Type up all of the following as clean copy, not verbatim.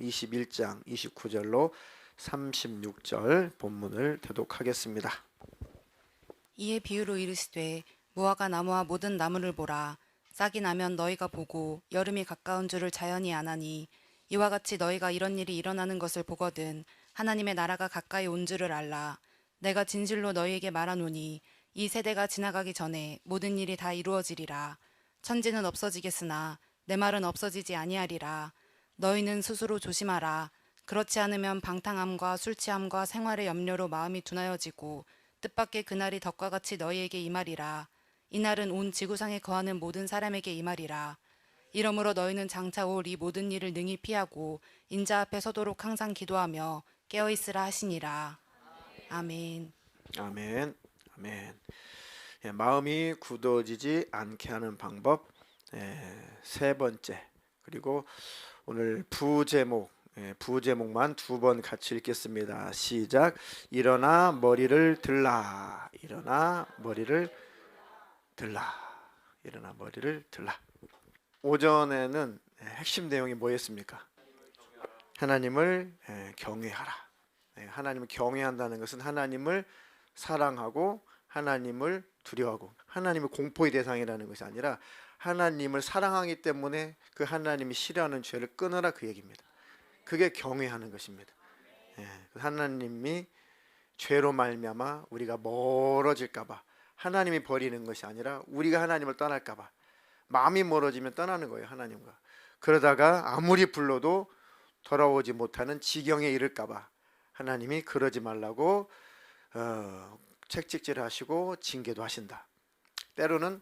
21장 29절로 36절 본문을 대독하겠습니다. 이에 비유로 이르시되 무화과 나무와 모든 나무를 보라. 싹이 나면 너희가 보고 여름이 가까운 줄을 자연히 아나니 이와 같이 너희가 이런 일이 일어나는 것을 보거든 하나님의 나라가 가까이 온 줄을 알라. 내가 진실로 너희에게 말하노니 이 세대가 지나가기 전에 모든 일이 다 이루어지리라. 천지는 없어지겠으나 내 말은 없어지지 아니하리라. 너희는 스스로 조심하라. 그렇지 않으면 방탕함과 술 취함과 생활의 염려로 마음이 둔하여지고 뜻밖의 그날이 덕과 같이 너희에게 임하리라. 이날은 온 지구상에 거하는 모든 사람에게 임하리라. 이러므로 너희는 장차 올 이 모든 일을 능히 피하고 인자 앞에 서도록 항상 기도하며 깨어있으라 하시니라. 아멘. 아멘. 아멘. 마음이 굳어지지 않게 하는 방법 세 번째, 그리고 오늘 부제목만 두 번 같이 읽겠습니다. 시작. 일어나 머리를 들라. 일어나 머리를 들라. 일어나 머리를 들라. 오전에는 핵심 내용이 뭐였습니까? 하나님을 경외하라. 하나님을 경외한다는 것은 하나님을 사랑하고 하나님을 두려워하고 하나님을 공포의 대상이라는 것이 아니라 하나님을 사랑하기 때문에 그 하나님이 싫어하는 죄를 끊으라, 그 얘기입니다. 그게 경외하는 것입니다. 하나님이 죄로 말미암아 우리가 멀어질까 봐 하나님이 버리는 것이 아니라 우리가 하나님을 떠날까 봐 마음이 멀어지면 떠나는 거예요, 하나님과. 그러다가 아무리 불러도 돌아오지 못하는 지경에 이를까 봐 하나님이 그러지 말라고 책찍질 하시고 징계도 하신다. 때로는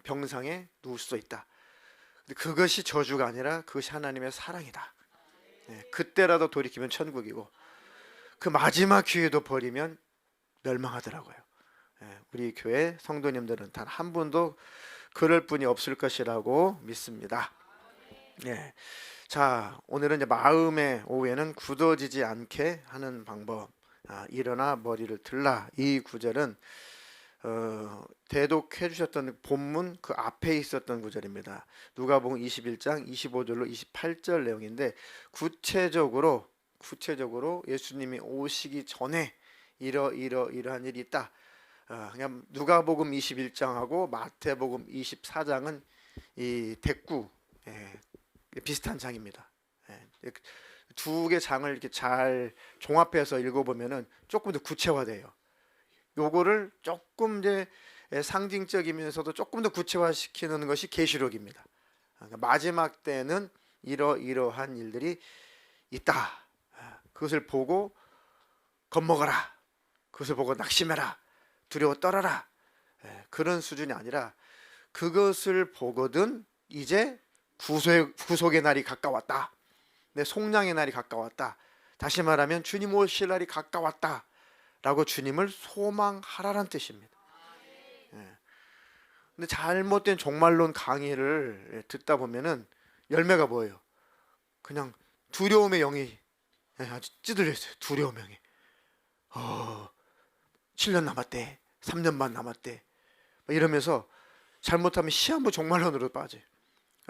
병상에 누울 수도 있다. 그것이 저주가 아니라 그것이 하나님의 사랑이다. 그때라도 돌이키면 천국이고 그 마지막 기회도 버리면 멸망하더라고요. 우리 교회 성도님들은 단 한 분도 그럴 분이 없을 것이라고 믿습니다. 자, 오늘은 이제 마음의 오해는 굳어지지 않게 하는 방법. 일어나 머리를 들라. 이 구절은 대독해 주셨던 본문 그 앞에 있었던 구절입니다. 누가복음 21장 25절로 28절 내용인데 구체적으로 예수님이 오시기 전에 이러한 일이 있다. 그냥 누가복음 21장하고 마태복음 24장은 이 대꾸 비슷한 장입니다. 두 개 장을 이렇게 잘 종합해서 읽어보면은 조금 더 구체화돼요. 요거를 조금 이제 상징적이면서도 조금 더 구체화시키는 것이 계시록입니다. 그러니까 마지막 때는 이러한 일들이 있다. 그것을 보고 겁먹어라. 그것을 보고 낙심해라. 두려워 떨어라. 그런 수준이 아니라 그것을 보거든 이제 구속의 날이 가까웠다. 내 속량의 날이 가까웠다. 다시 말하면 주님 오실 날이 가까웠다 라고 주님을 소망하라는 뜻입니다. 근데 잘못된 종말론 강의를 듣다 보면은 열매가 뭐예요? 그냥 두려움의 영이 아주 찌들려 있어요. 두려움의 영이 7년 남았대, 3년 반 남았대 이러면서 잘못하면 시한부 종말론으로 빠져요.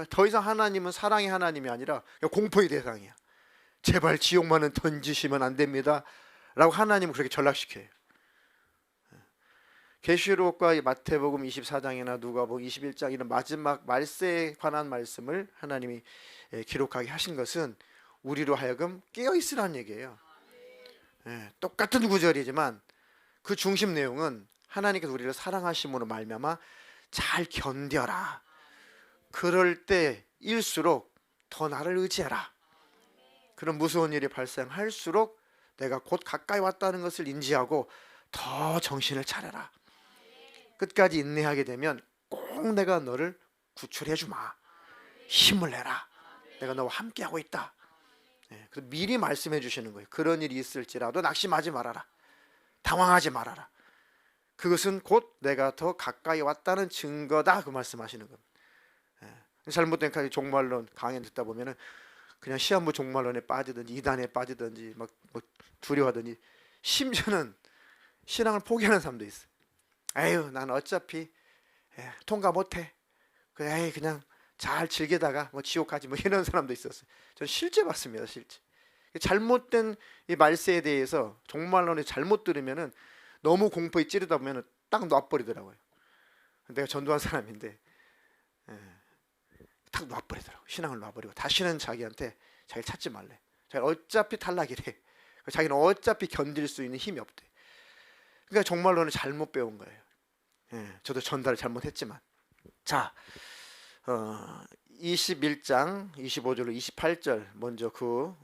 더 이상 하나님은 사랑의 하나님이 아니라 공포의 대상이야. 제발 지옥만은 던지시면 안 됩니다 라고 하나님은 그렇게 전락시켜요. 계시록과 마태복음 24장이나 누가복음 21장 이런 마지막 말세에 관한 말씀을 하나님이 기록하게 하신 것은 우리로 하여금 깨어있으라는 얘기예요. 똑같은 구절이지만 그 중심 내용은 하나님께서 우리를 사랑하심으로 말미암아 잘 견뎌라. 그럴 때일수록 더 나를 의지해라. 그런 무서운 일이 발생할수록 내가 곧 가까이 왔다는 것을 인지하고 더 정신을 차려라. 끝까지 인내하게 되면 꼭 내가 너를 구출해 주마. 힘을 내라. 내가 너와 함께하고 있다. 그래서 미리 말씀해 주시는 거예요. 그런 일이 있을지라도 낙심하지 말아라. 당황하지 말아라. 그것은 곧 내가 더 가까이 왔다는 증거다. 그 말씀하시는 겁니다. 잘못된 종말론 강의 듣다 보면은 그냥 시한부 종말론에 빠지든지 이단에 빠지든지 막 두려워하든지 심지어는 신앙을 포기하는 사람도 있어요. 에휴, 난 어차피 통과 못해. 그냥 잘 즐기다가 뭐 지옥 가지 뭐 이런 사람도 있었어요. 전 실제 봤습니다. 실제. 잘못된 이 말세에 대해서 종말론을 잘못 들으면은 너무 공포에 찌르다 보면은 딱 놔버리더라고요. 내가 전도한 사람인데 딱 놔버리더라고. 신앙을 놔버리고 다시는 자기한테 자기를 찾지 말래. 자기 어차피 탈락이래. 자기는 어차피 견딜 수 있는 힘이 없대. 그러니까 종말론을 잘못 배운 거예요. 저도 전달을 잘못했지만. 자, 21장 25절로 28절 먼저 그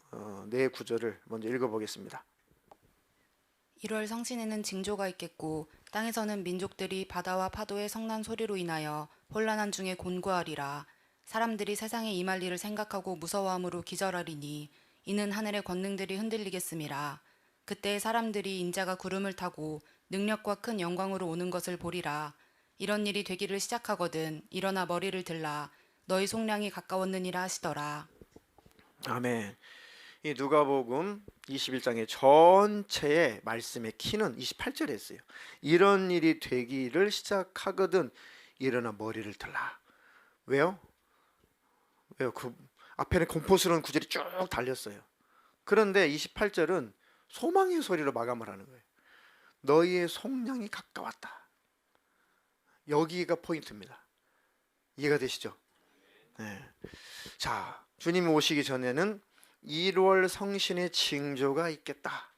네 구절을 먼저 읽어보겠습니다. 1월 성신에는 징조가 있겠고 땅에서는 민족들이 바다와 파도의 성난 소리로 인하여 혼란한 중에 곤고하리라. 사람들이 세상에 임할 일을 생각하고 무서워함으로 기절하리니 이는 하늘의 권능들이 흔들리겠음이라. 그때 사람들이 인자가 구름을 타고 능력과 큰 영광으로 오는 것을 보리라. 이런 일이 되기를 시작하거든 일어나 머리를 들라. 너희 속량이 가까웠느니라 하시더라. 아멘. 이 누가복음 21장의 전체의 말씀의 키는 28절에 있어요. 이런 일이 되기를 시작하거든 일어나 머리를 들라. 왜요? 그 앞에는 공포스러운 구절이 쭉 달렸어요. 그런데 28절은 소망의 소리로 마감을 하는 거예요. 너희의 속량이 가까웠다. 여기가 포인트입니다. 이해가 되시죠? 네. 자, 주님이 오시기 전에는 1월 성신의 징조가 있겠다.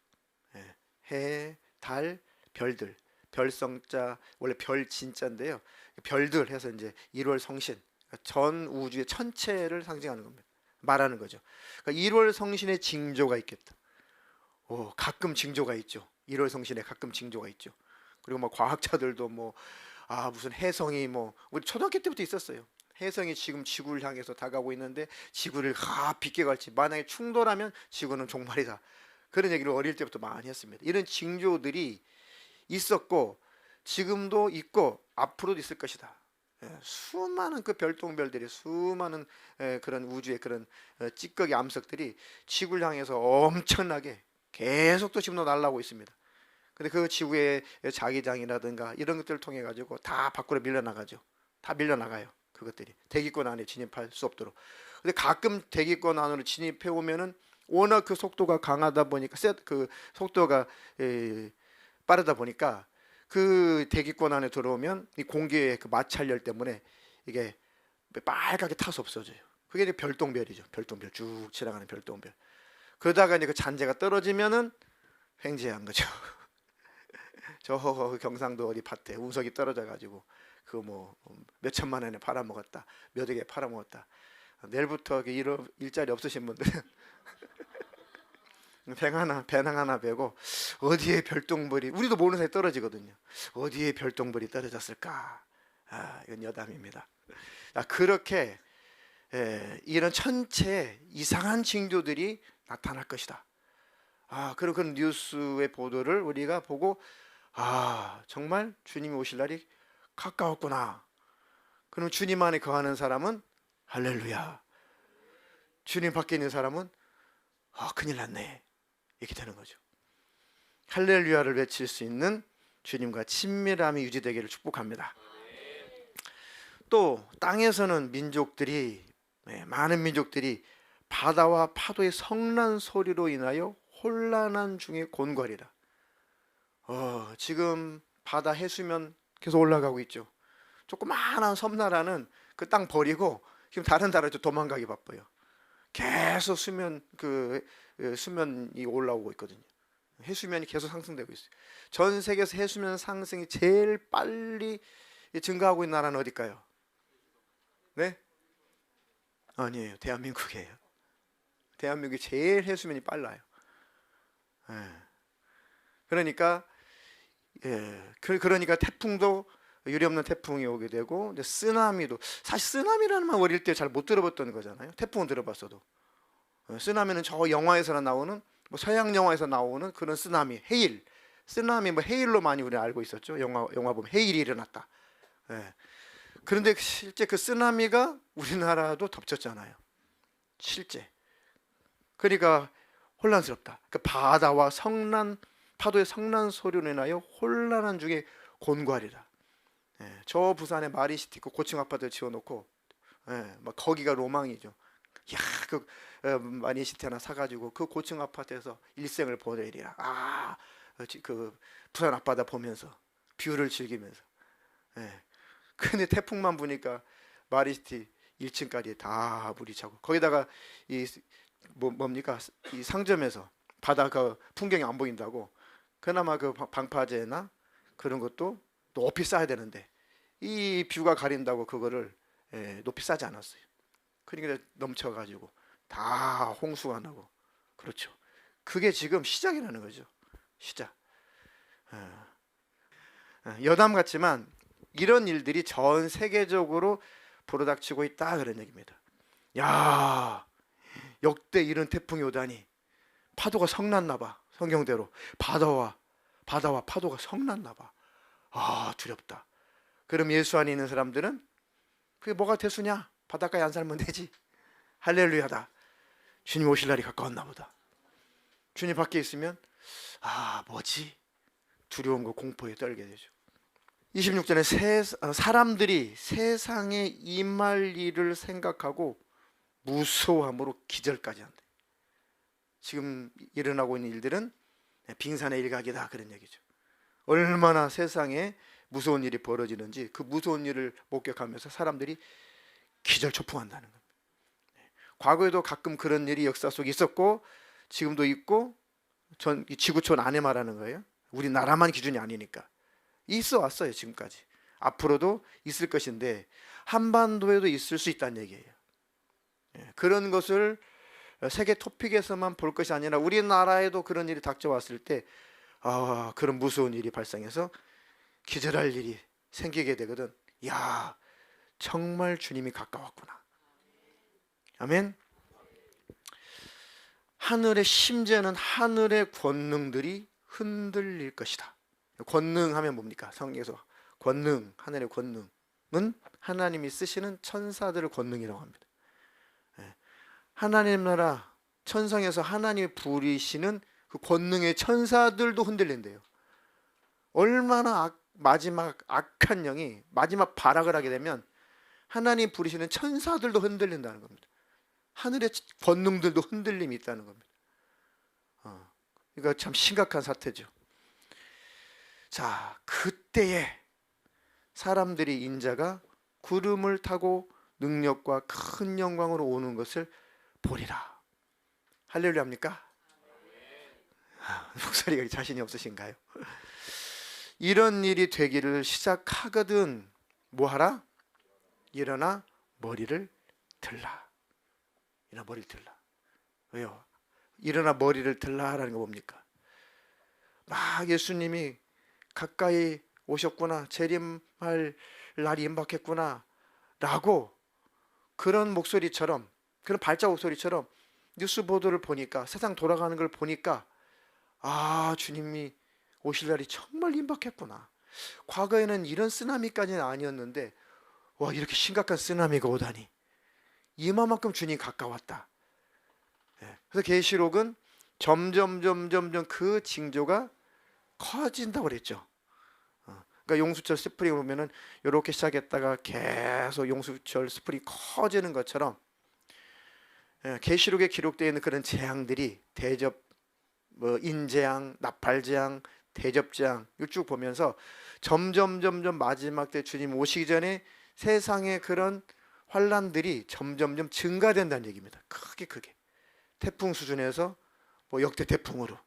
해, 달, 별들. 별성자 원래 별 진짜인데요. 별들 해서 이제 1월 성신, 전 우주의 천체를 상징하는 겁니다. 말하는 거죠. 그러니까 1월 성신의 징조가 있겠다. 가끔 징조가 있죠. 1월 성신에 가끔 징조가 있죠. 그리고 뭐 과학자들도 무슨 혜성이 우리 초등학교 때부터 있었어요. 혜성이 지금 지구를 향해서 다가오고 있는데 지구를 빗게 갈지, 만약에 충돌하면 지구는 종말이다. 그런 얘기를 어릴 때부터 많이 했습니다. 이런 징조들이 있었고 지금도 있고 앞으로도 있을 것이다. 수많은 그 별똥별들이, 수많은 그런 우주의 그런 찌꺼기 암석들이 지구를 향해서 엄청나게 계속 또 지금도 날아오고 있습니다. 근데 그 지구의 자기장이라든가 이런 것들을 통해 가지고 다 밖으로 밀려나가죠. 다 밀려나가요. 그것들이 대기권 안에 진입할 수 없도록. 근데 가끔 대기권 안으로 진입해 오면은 워낙 그 속도가 강하다 보니까 그 속도가 빠르다 보니까 그 대기권 안에 들어오면 이 공기의 그 마찰열 때문에 이게 빨갛게 타서 없어져요. 그게 이제 별똥별이죠. 별똥별 쭉 지나가는 별똥별. 그러다가 이제 그 잔재가 떨어지면은 횡재한 거죠. 저 경상도 어디 밭에 운석이 떨어져 가지고 그 몇천만 원에 팔아먹었다, 몇 억에 팔아먹었다. 내일부터 일자리 없으신 분들은 배낭 하나 베고 어디에 별똥별이, 우리도 모르는 사이에 떨어지거든요. 어디에 별똥별이 떨어졌을까? 이건 여담입니다. 그렇게 이런 천체에 이상한 징조들이 나타날 것이다. 그런 뉴스의 보도를 우리가 보고 정말 주님이 오실 날이 가까웠구나. 그럼 주님 안에 거하는 사람은 할렐루야. 주님 밖에 있는 사람은 큰일 났네. 이렇게 되는 거죠. 할렐루야를 외칠 수 있는 주님과 친밀함이 유지되기를 축복합니다. 또 땅에서는 많은 민족들이 바다와 파도의 성난 소리로 인하여 혼란한 중에 곤고하리라. 지금 바다 해수면 계속 올라가고 있죠. 조그마한 섬나라는 그 땅 버리고 지금 다른 나라로 도망가기 바빠요. 계속 수면이 올라오고 있거든요. 해수면이 계속 상승되고 있어요. 전 세계에서 해수면 상승이 제일 빨리 증가하고 있는 나라는 어딜까요? 네? 아니에요. 대한민국이에요. 대한민국이 제일 해수면이 빨라요. 그러니까 태풍도 유례없는 태풍이 오게 되고, 쓰나미도, 사실 쓰나미라는 말 어릴 때 잘 못 들어봤던 거잖아요. 태풍은 들어봤어도. 쓰나미는 저 영화에서나 나오는, 서양 영화에서 나오는 그런 쓰나미, 해일. 쓰나미 해일로 많이 우리 알고 있었죠. 영화 보면 해일이 일어났다. 그런데 실제 그 쓰나미가 우리나라도 덮쳤잖아요. 실제. 그러니까 혼란스럽다. 그 바다와 파도의 성난 소리로 인하여 혼란한 중에 곤고하리라. 저 부산에 마린시티 그 고층 아파트를 지어놓고 예, 막 거기가 로망이죠. 야, 그 마니시티 하나 사가지고 그 고층 아파트에서 일생을 보내리라. 그 부산 앞바다 보면서 뷰를 즐기면서. 예. 근데 태풍만 부니까 마리시티 1층까지 다 물이 차고 거기다가 이 뭡니까 이 상점에서 바다 그 풍경이 안 보인다고 그나마 그 방파제나 그런 것도 높이 쌓아야 되는데 이 뷰가 가린다고 그거를 높이 싸지 않았어요. 그러니까 넘쳐가지고 다 홍수가 나고 그렇죠. 그게 지금 시작이라는 거죠. 시작. 여담 같지만 이런 일들이 전 세계적으로 불어닥치고 있다 그런 얘기입니다. 야, 역대 이런 태풍이 오다니 파도가 성났나 봐. 성경대로 바다와 파도가 성났나 봐. 두렵다. 그럼 예수 안에 있는 사람들은 그게 뭐가 대수냐? 바닷가에 안 살면 되지. 할렐루야다. 주님 오실 날이 가까웠나 보다. 주님 밖에 있으면 뭐지? 두려움과 공포에 떨게 되죠. 26절에 사람들이 세상에 임할 일을 생각하고 무서워함으로 기절까지 한다. 지금 일어나고 있는 일들은 빙산의 일각이다 그런 얘기죠. 얼마나 세상에 무서운 일이 벌어지는지 그 무서운 일을 목격하면서 사람들이 기절초풍한다는 겁니다. 과거에도 가끔 그런 일이 역사 속에 있었고 지금도 있고 이 지구촌 안에 말하는 거예요. 우리나라만 기준이 아니니까 있어 왔어요. 지금까지 앞으로도 있을 것인데 한반도에도 있을 수 있다는 얘기예요. 그런 것을 세계 토픽에서만 볼 것이 아니라 우리나라에도 그런 일이 닥쳐왔을 때 그런 무서운 일이 발생해서 기절할 일이 생기게 되거든. 야, 정말 주님이 가까웠구나. 아멘. 하늘의 심지어는 하늘의 권능들이 흔들릴 것이다. 권능하면 뭡니까? 성경에서 권능, 하늘의 권능은 하나님이 쓰시는 천사들의 권능이라고 합니다. 하나님 나라 천성에서 하나님이 부리시는 그 권능의 천사들도 흔들린대요. 얼마나 마지막 악한 영이 마지막 발악을 하게 되면 하나님 부리시는 천사들도 흔들린다는 겁니다. 하늘의 권능들도 흔들림이 있다는 겁니다. 이거 참 심각한 사태죠. 자, 그때에 사람들이 인자가 구름을 타고 능력과 큰 영광으로 오는 것을 보리라. 할렐루야입니까? 목소리가 자신이 없으신가요? 이런 일이 되기를 시작하거든 뭐하라? 일어나 머리를 들라. 일어나 머리를 들라. 왜요? 일어나 머리를 들라라는 거 뭡니까? 막 예수님이 가까이 오셨구나, 재림할 날이 임박했구나 라고 그런 목소리처럼, 그런 발자국 소리처럼 뉴스 보도를 보니까, 세상 돌아가는 걸 보니까 주님이 오실 날이 정말 임박했구나. 과거에는 이런 쓰나미까지는 아니었는데 와, 이렇게 심각한 쓰나미가 오다니, 이만큼 주님 가까웠다. 그래서 계시록은 점점 그 징조가 커진다고 그랬죠. 그러니까 용수철 스프링 보면은 이렇게 시작했다가 계속 용수철 스프링이 커지는 것처럼 계시록에 기록되어 있는 그런 재앙들이 대접, 인재앙, 나팔재앙, 대접재앙 이걸 쭉 보면서 점점 마지막 때 주님 오시기 전에 세상의 그런 환란들이 점점 증가된다는 얘기입니다. 크게 태풍 수준에서 역대 태풍으로,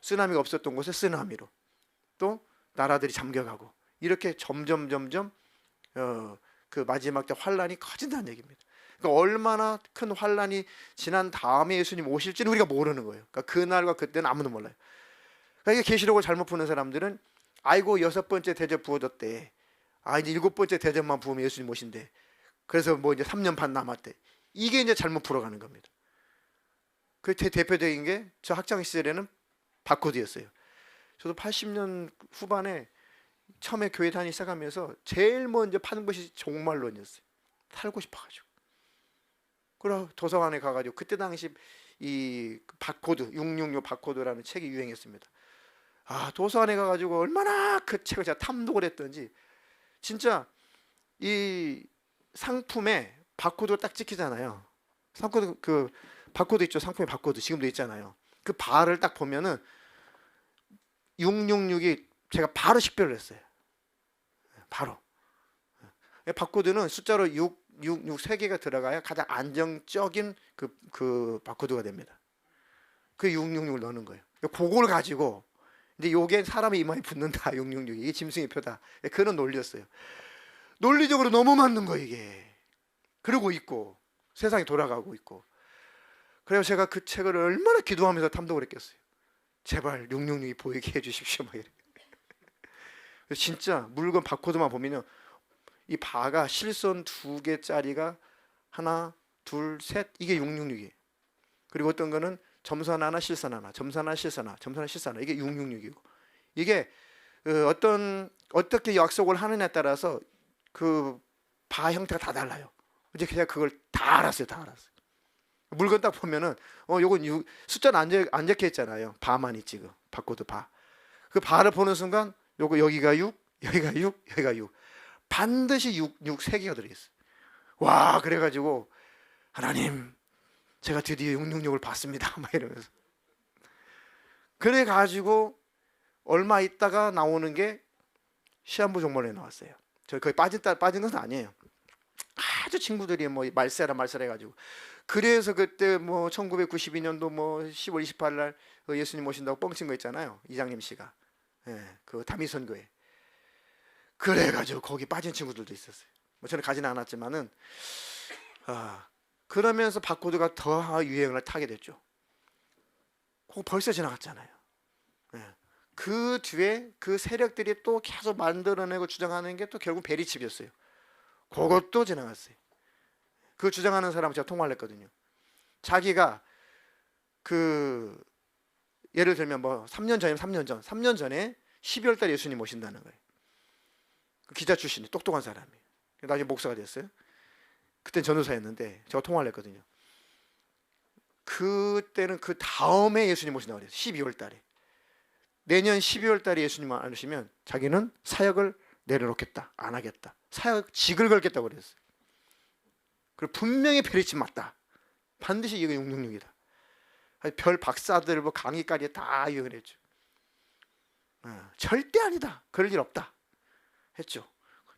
쓰나미가 없었던 곳에 쓰나미로, 또 나라들이 잠겨가고, 이렇게 점점 그 마지막 때 환란이 커진다는 얘기입니다. 그러니까 얼마나 큰 환란이 지난 다음에 예수님 오실지는 우리가 모르는 거예요. 그러니까 그날과 그때는 아무도 몰라요. 그러니까 계시록을 잘못 푸는 사람들은 아이고 6번째 대접 부어졌대, 이제 7번째 대접만 부으면 예수님 오신대, 그래서 이제 3년 반 남았대, 이게 이제 잘못 풀어가는 겁니다. 그 대표적인 게 저 학창 시절에는 바코드였어요. 저도 80년 후반에 처음에 교회 다니기 시작하면서 제일 먼저 파는 것이 종말론이었어요. 살고 싶어가지고. 그래서 도서관에 가가지고, 그때 당시 이 바코드 666 바코드라는 책이 유행했습니다. 도서관에 가가지고 얼마나 그 책을 제가 탐독을 했던지, 진짜 이 상품에 바코드 딱 찍히잖아요. 상코드 그 바코드 있죠. 상품의 바코드 지금도 있잖아요. 그 바를 딱 보면은 666이 제가 바로 식별을 했어요. 바로. 바코드는 숫자로 666 3개가 들어가야 가장 안정적인 그 바코드가 됩니다. 그 666을 넣는 거예요. 그걸 가지고 이제 요게 사람의 이마에 붙는다. 666 이게 짐승의 표다. 그런 논리였어요. 논리적으로 너무 맞는 거 이게. 그러고 있고 세상이 돌아가고 있고. 그래서 제가 그 책을 얼마나 기도하면서 탐독을 했겠어요. 제발 666이 보이게 해주십시오. 막 이래. 진짜 물건 바코드만 보면요, 이 바가 실선 2개짜리가 하나, 둘, 셋 이게 666이에요. 그리고 어떤 거는 점선 하나, 실선 하나, 점선 하나, 실선 하나, 점선 하나, 실선 하나 이게 666이고 이게 어떻게 약속을 하느냐에 따라서 그 바 형태가 다 달라요. 이제 그냥 그걸 다 알았어요. 다 알았어요. 물건 딱 보면은 요건 숫자는 안 적혀 있잖아요. 바만 있지 그 바코드 바. 그 바를 보는 순간 요거 여기가 6, 여기가 6, 여기가 6. 반드시 6 3개가 들어 있어요. 와, 그래 가지고 하나님 제가 드디어 666을 봤습니다. 막 이러면서. 그래 가지고 얼마 있다가 나오는 게 시한부 종말에 나왔어요. 저 거의 빠진 것은 아니에요. 아주 친구들이 뭐 말세라 해가지고 그래서 그때 뭐 1992년도 뭐 10월 28일 날 예수님 오신다고 뻥친 거 있잖아요. 이장님 씨가 그 다미선교회 그래가지고 거기 빠진 친구들도 있었어요. 뭐 저는 가지는 않았지만은 그러면서 바코드가 더 유행을 타게 됐죠. 그거 벌써 지나갔잖아요. 그 뒤에 그 세력들이 또 계속 만들어내고 주장하는 게 또 결국 베리칩이었어요. 그것도 지나갔어요. 그 주장하는 사람 제가 통화를 했거든요. 자기가 그 예를 들면 뭐 3년 전에 12월 달에 예수님 오신다는 거예요. 기자 출신이 똑똑한 사람이. 나중에 목사가 됐어요. 그땐 전도사였는데 제가 통화를 했거든요. 그때는 그 다음에 예수님 오신다고 그랬어요. 12월 달에. 내년 12월 달에 예수님 안 오시면 자기는 사역을 내려놓겠다. 안 하겠다. 사역직을 걸겠다고 그랬어요. 그리고 분명히 베리칩 맞다. 반드시 이거 666이다. 별 박사들 뭐 강의까지 다 이용을 했죠. 절대 아니다. 그럴 일 없다. 했죠.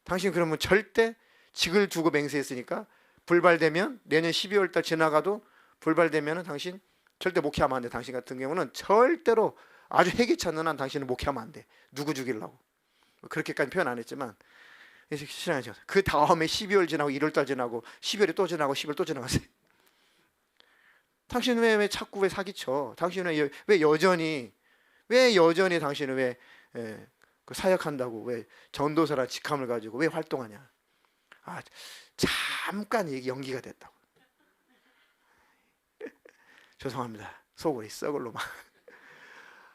당신 그러면 절대 직을 두고 맹세했으니까 불발되면 내년 12월 달 지나가도 불발되면 당신 절대 목회하면 안 돼. 당신 같은 경우는 절대로 아주 회개치 않는 한 당신은 목회하면 안 돼. 누구 죽이려고. 그렇게까지 표현 안 했지만 신앙이죠. 그 다음에 12월 지나고 1월 달 지나고 12월이 또 지나고 10월 또 지나갔어요. 당신은 왜 자꾸 왜 사기쳐? 당신은 왜 여전히 당신은 그 사역한다고 왜 전도사란 직함을 가지고 왜 활동하냐? 잠깐 이게 연기가 됐다고. 죄송합니다. 속으로 썩을로 막.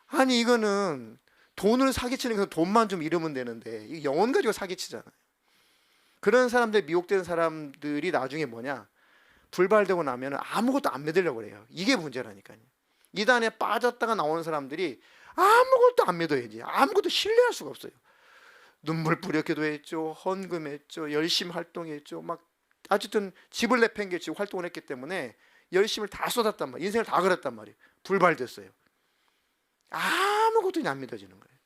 아니 이거는 돈을 사기치는 건 돈만 좀 잃으면 되는데 이 영혼 가지고 사기치잖아요. 그런 사람들 미혹되는 사람들이 나중에 뭐냐? 불발되고 나면 아무것도 안 믿으려고 그래요. 이게 문제라니까요. 이단에 빠졌다가 나오는 사람들이 아무것도 안 믿어야지. 아무것도 신뢰할 수가 없어요. 눈물 뿌려 기도했죠. 헌금했죠. 열심히 활동했죠. 막 어쨌든 집을 내팽개치고 활동을 했기 때문에 열심을 다 쏟았단 말이에요. 인생을 다 걸었단 말이에요. 불발됐어요. 아무것도 안 믿어지는 거예요.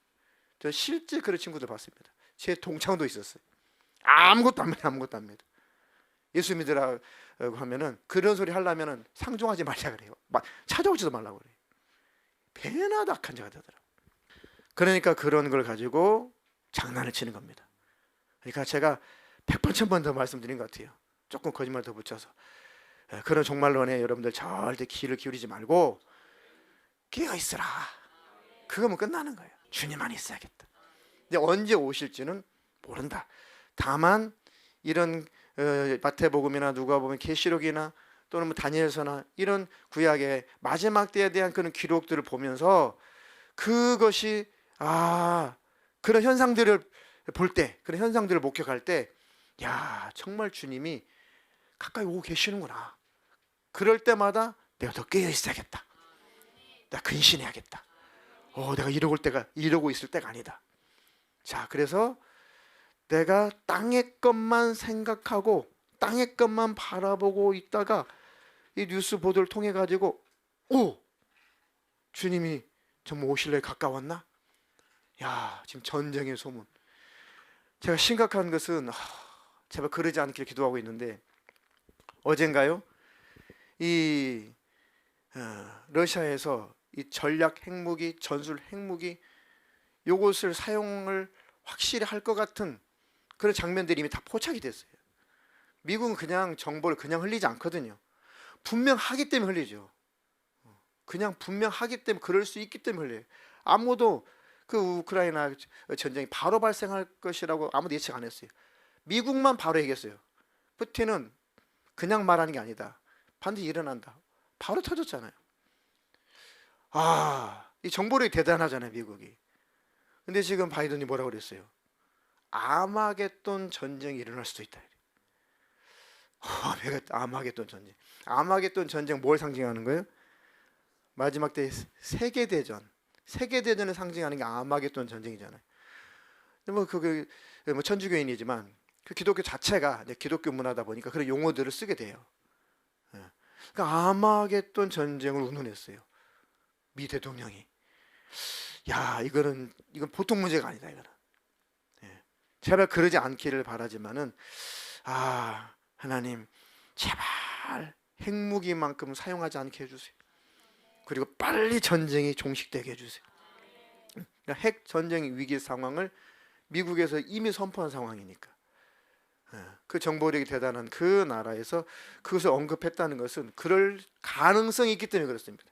저 실제 그런 친구들 봤습니다. 제 동창도 있었어요. 아무것도 안 믿어. 예수 믿으라고 하면은 그런 소리 하려면은 상종하지 말자 그래요. 막 찾아오지도 말라고 그래요. 배나 악한 자가 되더라고요. 그러니까 그런 걸 가지고 장난을 치는 겁니다. 그러니까 제가 100번 1000번 더 말씀드린 것 같아요. 조금 거짓말 더 붙여서 그런 종말론에 여러분들 절대 귀를 기울이지 말고 깨어 있으라. 그거면 끝나는 거예요. 주님만 있어야겠다. 근데 언제 오실지는 모른다. 다만 이런 마태복음이나 누가복음, 계시록이나 또는 뭐 다니엘서나 이런 구약의 마지막 때에 대한 그런 기록들을 보면서 그것이 그런 현상들을 볼 때, 그런 현상들을 목격할 때, 야 정말 주님이 가까이 오고 계시는구나. 그럴 때마다 내가 더 깨어 있어야겠다. 내가 근신해야겠다. 내가 이러고 있을 때가 아니다. 자, 그래서 내가 땅의 것만 생각하고 땅의 것만 바라보고 있다가 이 뉴스 보도를 통해 가지고 오! 주님이 정말 오실 날 가까웠나? 야, 지금 전쟁의 소문. 제가 심각한 것은 제발 그러지 않기를 기도하고 있는데, 어젠가요? 이 러시아에서 이 전략 핵무기, 전술 핵무기 요것을 사용을 확실히 할 것 같은 그런 장면들이 이미 다 포착이 됐어요. 미국은 그냥 정보를 그냥 흘리지 않거든요. 분명 하기 때문에 흘리죠. 그냥 분명 하기 때문에, 그럴 수 있기 때문에 흘려요. 아무도 그 우크라이나 전쟁이 바로 발생할 것이라고 아무도 예측 안 했어요. 미국만 바로 얘기했어요. 푸틴은 그냥 말하는 게 아니다. 반드시 일어난다. 바로 터졌잖아요. 이 정보력이 대단하잖아요, 미국이. 근데 지금 바이든이 뭐라고 그랬어요? 아마겟돈 전쟁이 일어날 수도 있다. 아마겟돈 전쟁. 아마겟돈 전쟁 뭘 상징하는 거예요? 마지막 때 세계대전. 세계대전을 상징하는 게 아마겟돈 전쟁이잖아요. 뭐 천주교인이지만 그 기독교 자체가 기독교 문화다 보니까 그런 용어들을 쓰게 돼요. 그러니까 아마겟돈 전쟁을 운운했어요. 미 대통령이. 야, 이건 보통 문제가 아니다, 이거는. 제발 그러지 않기를 바라지만은, 하나님, 제발 핵무기만큼 사용하지 않게 해주세요. 그리고 빨리 전쟁이 종식되게 해주세요. 그러니까 핵 전쟁 위기 상황을 미국에서 이미 선포한 상황이니까. 그 정보력이 대단한 그 나라에서 그것을 언급했다는 것은 그럴 가능성이 있기 때문에 그렇습니다.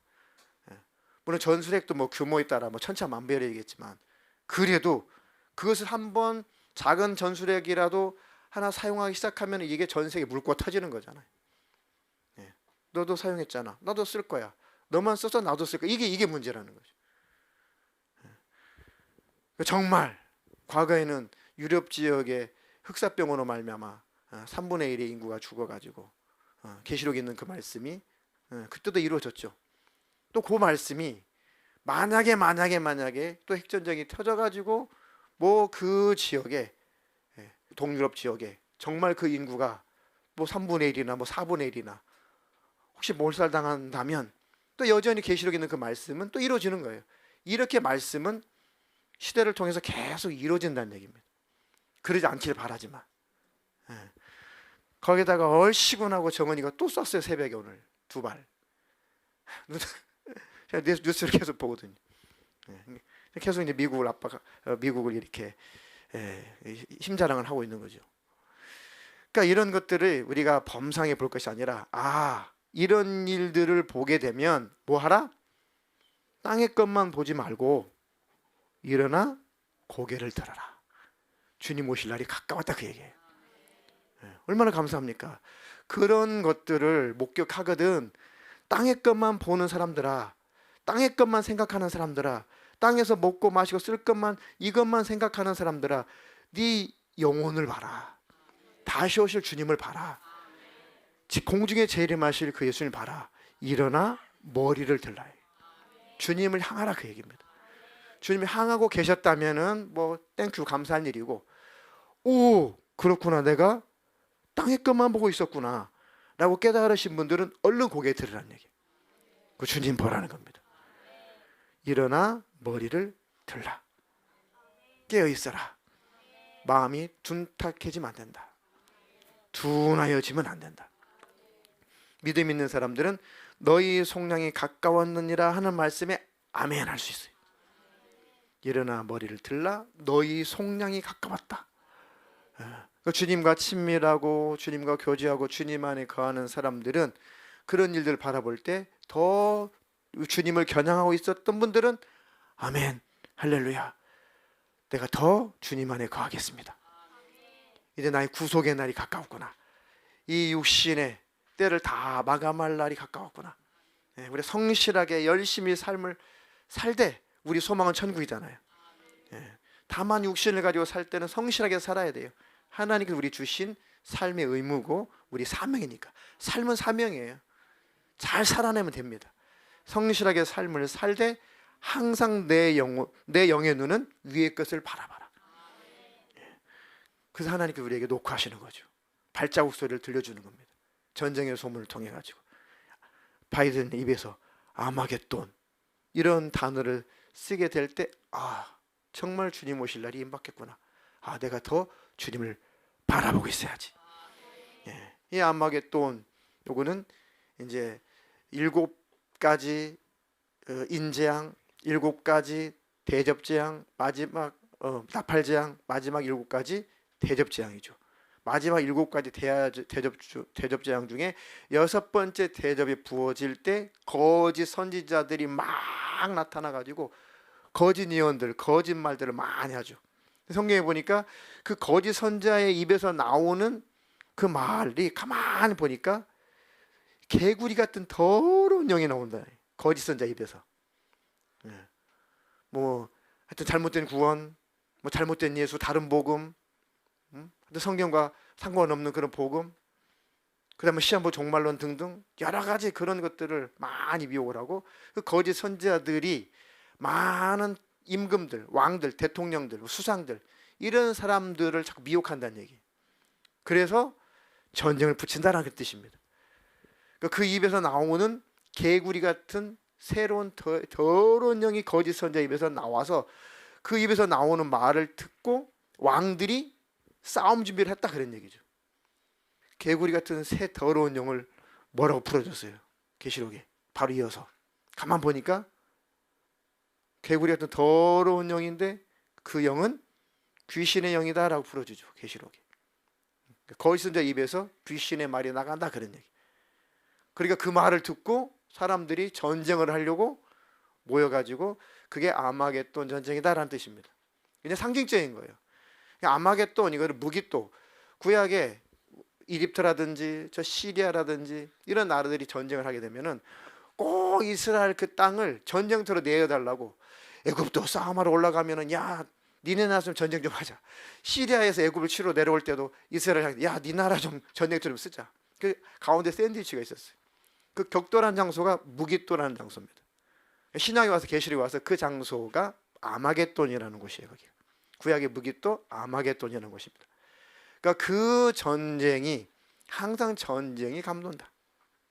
물론 전술핵도 뭐 규모에 따라 뭐 천차만별이겠지만, 그래도 그것을 한번 작은 전술핵이라도 하나 사용하기 시작하면 이게 전 세계 물꼬 터지는 거잖아요. 너도 사용했잖아. 나도 쓸 거야. 너만 써서 나도 쓸 거야. 이게 문제라는 거죠. 정말 과거에는 유럽 지역의 흑사병으로 말미암아 3분의 1의 인구가 죽어가지고 계시록에 있는 그 말씀이 그때도 이루어졌죠. 또 그 말씀이 만약에 또 핵전쟁이 터져가지고 뭐 그 지역에, 동유럽 지역에 정말 그 인구가 뭐 3분의 1이나 뭐 4분의 1이나 혹시 몰살당한다면 또 여전히 계시록에 있는 그 말씀은 또 이루어지는 거예요. 이렇게 말씀은 시대를 통해서 계속 이루어진다는 얘기입니다. 그러지 않기를 바라지만. 거기다가 얼씨구나고 정은이가 또 쐈어요. 새벽에 오늘 2발. 제가 뉴스를 계속 보거든요. 계속 이제 미국을 이렇게 힘자랑을 하고 있는 거죠. 그러니까 이런 것들을 우리가 범상에 볼 것이 아니라, 이런 일들을 보게 되면 뭐 하라? 땅의 것만 보지 말고 일어나 고개를 들어라. 주님 오실 날이 가까웠다, 그 얘기예요. 얼마나 감사합니까? 그런 것들을 목격하거든. 땅의 것만 보는 사람들아, 땅의 것만 생각하는 사람들아, 땅에서 먹고 마시고 쓸 것만, 이것만 생각하는 사람들아, 네 영혼을 봐라. 다시 오실 주님을 봐라. 공중에 재림하실 그 예수님을 봐라. 일어나 머리를 들라. 주님을 향하라, 그 얘기입니다. 주님이 향하고 계셨다면은 뭐 땡큐, 감사한 일이고, 오, 그렇구나, 내가 땅의 것만 보고 있었구나 라고 깨달으신 분들은 얼른 고개 들으라는 얘기. 그 주님 보라는 겁니다. 일어나 머리를 들라. 깨어 있어라. 마음이 둔탁해지면 안 된다. 둔하여지면 안 된다. 믿음 있는 사람들은 너희 속량이 가까웠느니라 하는 말씀에 아멘 할 수 있어요. 일어나 머리를 들라. 너희 속량이 가까웠다. 주님과 친밀하고 주님과 교제하고 주님 안에 거하는 사람들은 그런 일들을 바라볼 때 더 주님을 겨냥하고 있었던 분들은 아멘, 할렐루야, 내가 더 주님 안에 거하겠습니다. 이제 나의 구속의 날이 가까웠구나. 이 육신의 때를 다 마감할 날이 가까웠구나. 우리 성실하게 열심히 삶을 살 때 우리 소망은 천국이잖아요. 다만 육신을 가지고 살 때는 성실하게 살아야 돼요. 하나님께서 우리 주신 삶의 의무고 우리 사명이니까. 삶은 사명이에요. 잘 살아내면 됩니다. 성실하게 삶을 살 때 항상 내 영의 눈은 위의 것을 바라봐라. 그래서 하나님께서 우리에게 녹화하시는 거죠. 발자국 소리를 들려주는 겁니다. 전쟁의 소문을 통해 가지고 바이든 입에서 아마겟돈 이런 단어를 쓰게 될 때 정말 주님 오실 날이 임박했구나. 내가 더 주님을 바라보고 있어야지. 이 아마겟돈 요거는 이제 7가지 인재앙, 7가지 대접재앙, 마지막 나팔재앙, 마지막 7가지 대접재앙이죠. 마지막 7가지 대접재앙 중에 6번째 대접이 부어질 때 거짓 선지자들이 막 나타나 가지고 거짓 예언들, 거짓 말들을 많이 하죠. 성경에 보니까 그 거짓 선지자의 입에서 나오는 그 말이 가만히 보니까 개구리 같은 더러운 영이 나온다. 거짓 선지자 입에서. 뭐 하여튼 잘못된 구원, 뭐 잘못된 예수, 다른 복음, 하여튼 성경과 상관없는 그런 복음, 그다음에 시한부 종말론 등등 여러 가지 그런 것들을 많이 미혹을 하고 그 거짓 선지자들이 많은 임금들, 왕들, 대통령들, 수상들 이런 사람들을 자꾸 미혹한다는 얘기. 그래서 전쟁을 붙인다라는 뜻입니다. 그 입에서 나오는 개구리 같은 새로운 더러운 영이 거짓 선지자 입에서 나와서 그 입에서 나오는 말을 듣고 왕들이 싸움 준비를 했다 그런 얘기죠. 개구리 같은 새 더러운 영을 뭐라고 풀어줬어요? 계시록에 바로 이어서 가만 보니까 개구리 같은 더러운 영인데 그 영은 귀신의 영이다라고 풀어주죠. 계시록에. 거짓 선지자 입에서 귀신의 말이 나간다 그런 얘기. 그러니까 그 말을 듣고 사람들이 전쟁을 하려고 모여가지고 그게 아마겟돈 전쟁이다라는 뜻입니다. 그냥 상징적인 거예요. 아마겟돈 이거를 무기또 구약에 이집트라든지 저 시리아라든지 이런 나라들이 전쟁을 하게 되면은 꼭 이스라엘 그 땅을 전쟁터로 내어달라고 애굽도 싸움하러 올라가면은 야 니네 나라 좀 전쟁 좀 하자. 시리아에서 애굽을 치러 내려올 때도 이스라엘 야 니 나라 좀 전쟁터 좀 쓰자. 그 가운데 샌드위치가 있었어요. 그 격돌한 장소가 무기또라는 장소입니다. 신약에 와서 계시록에 와서 그 장소가 아마겟돈이라는 곳이에요. 거기 구약의 무기또 아마겟돈이라는 곳입니다. 그러니까 그 전쟁이 항상 전쟁이 감돈다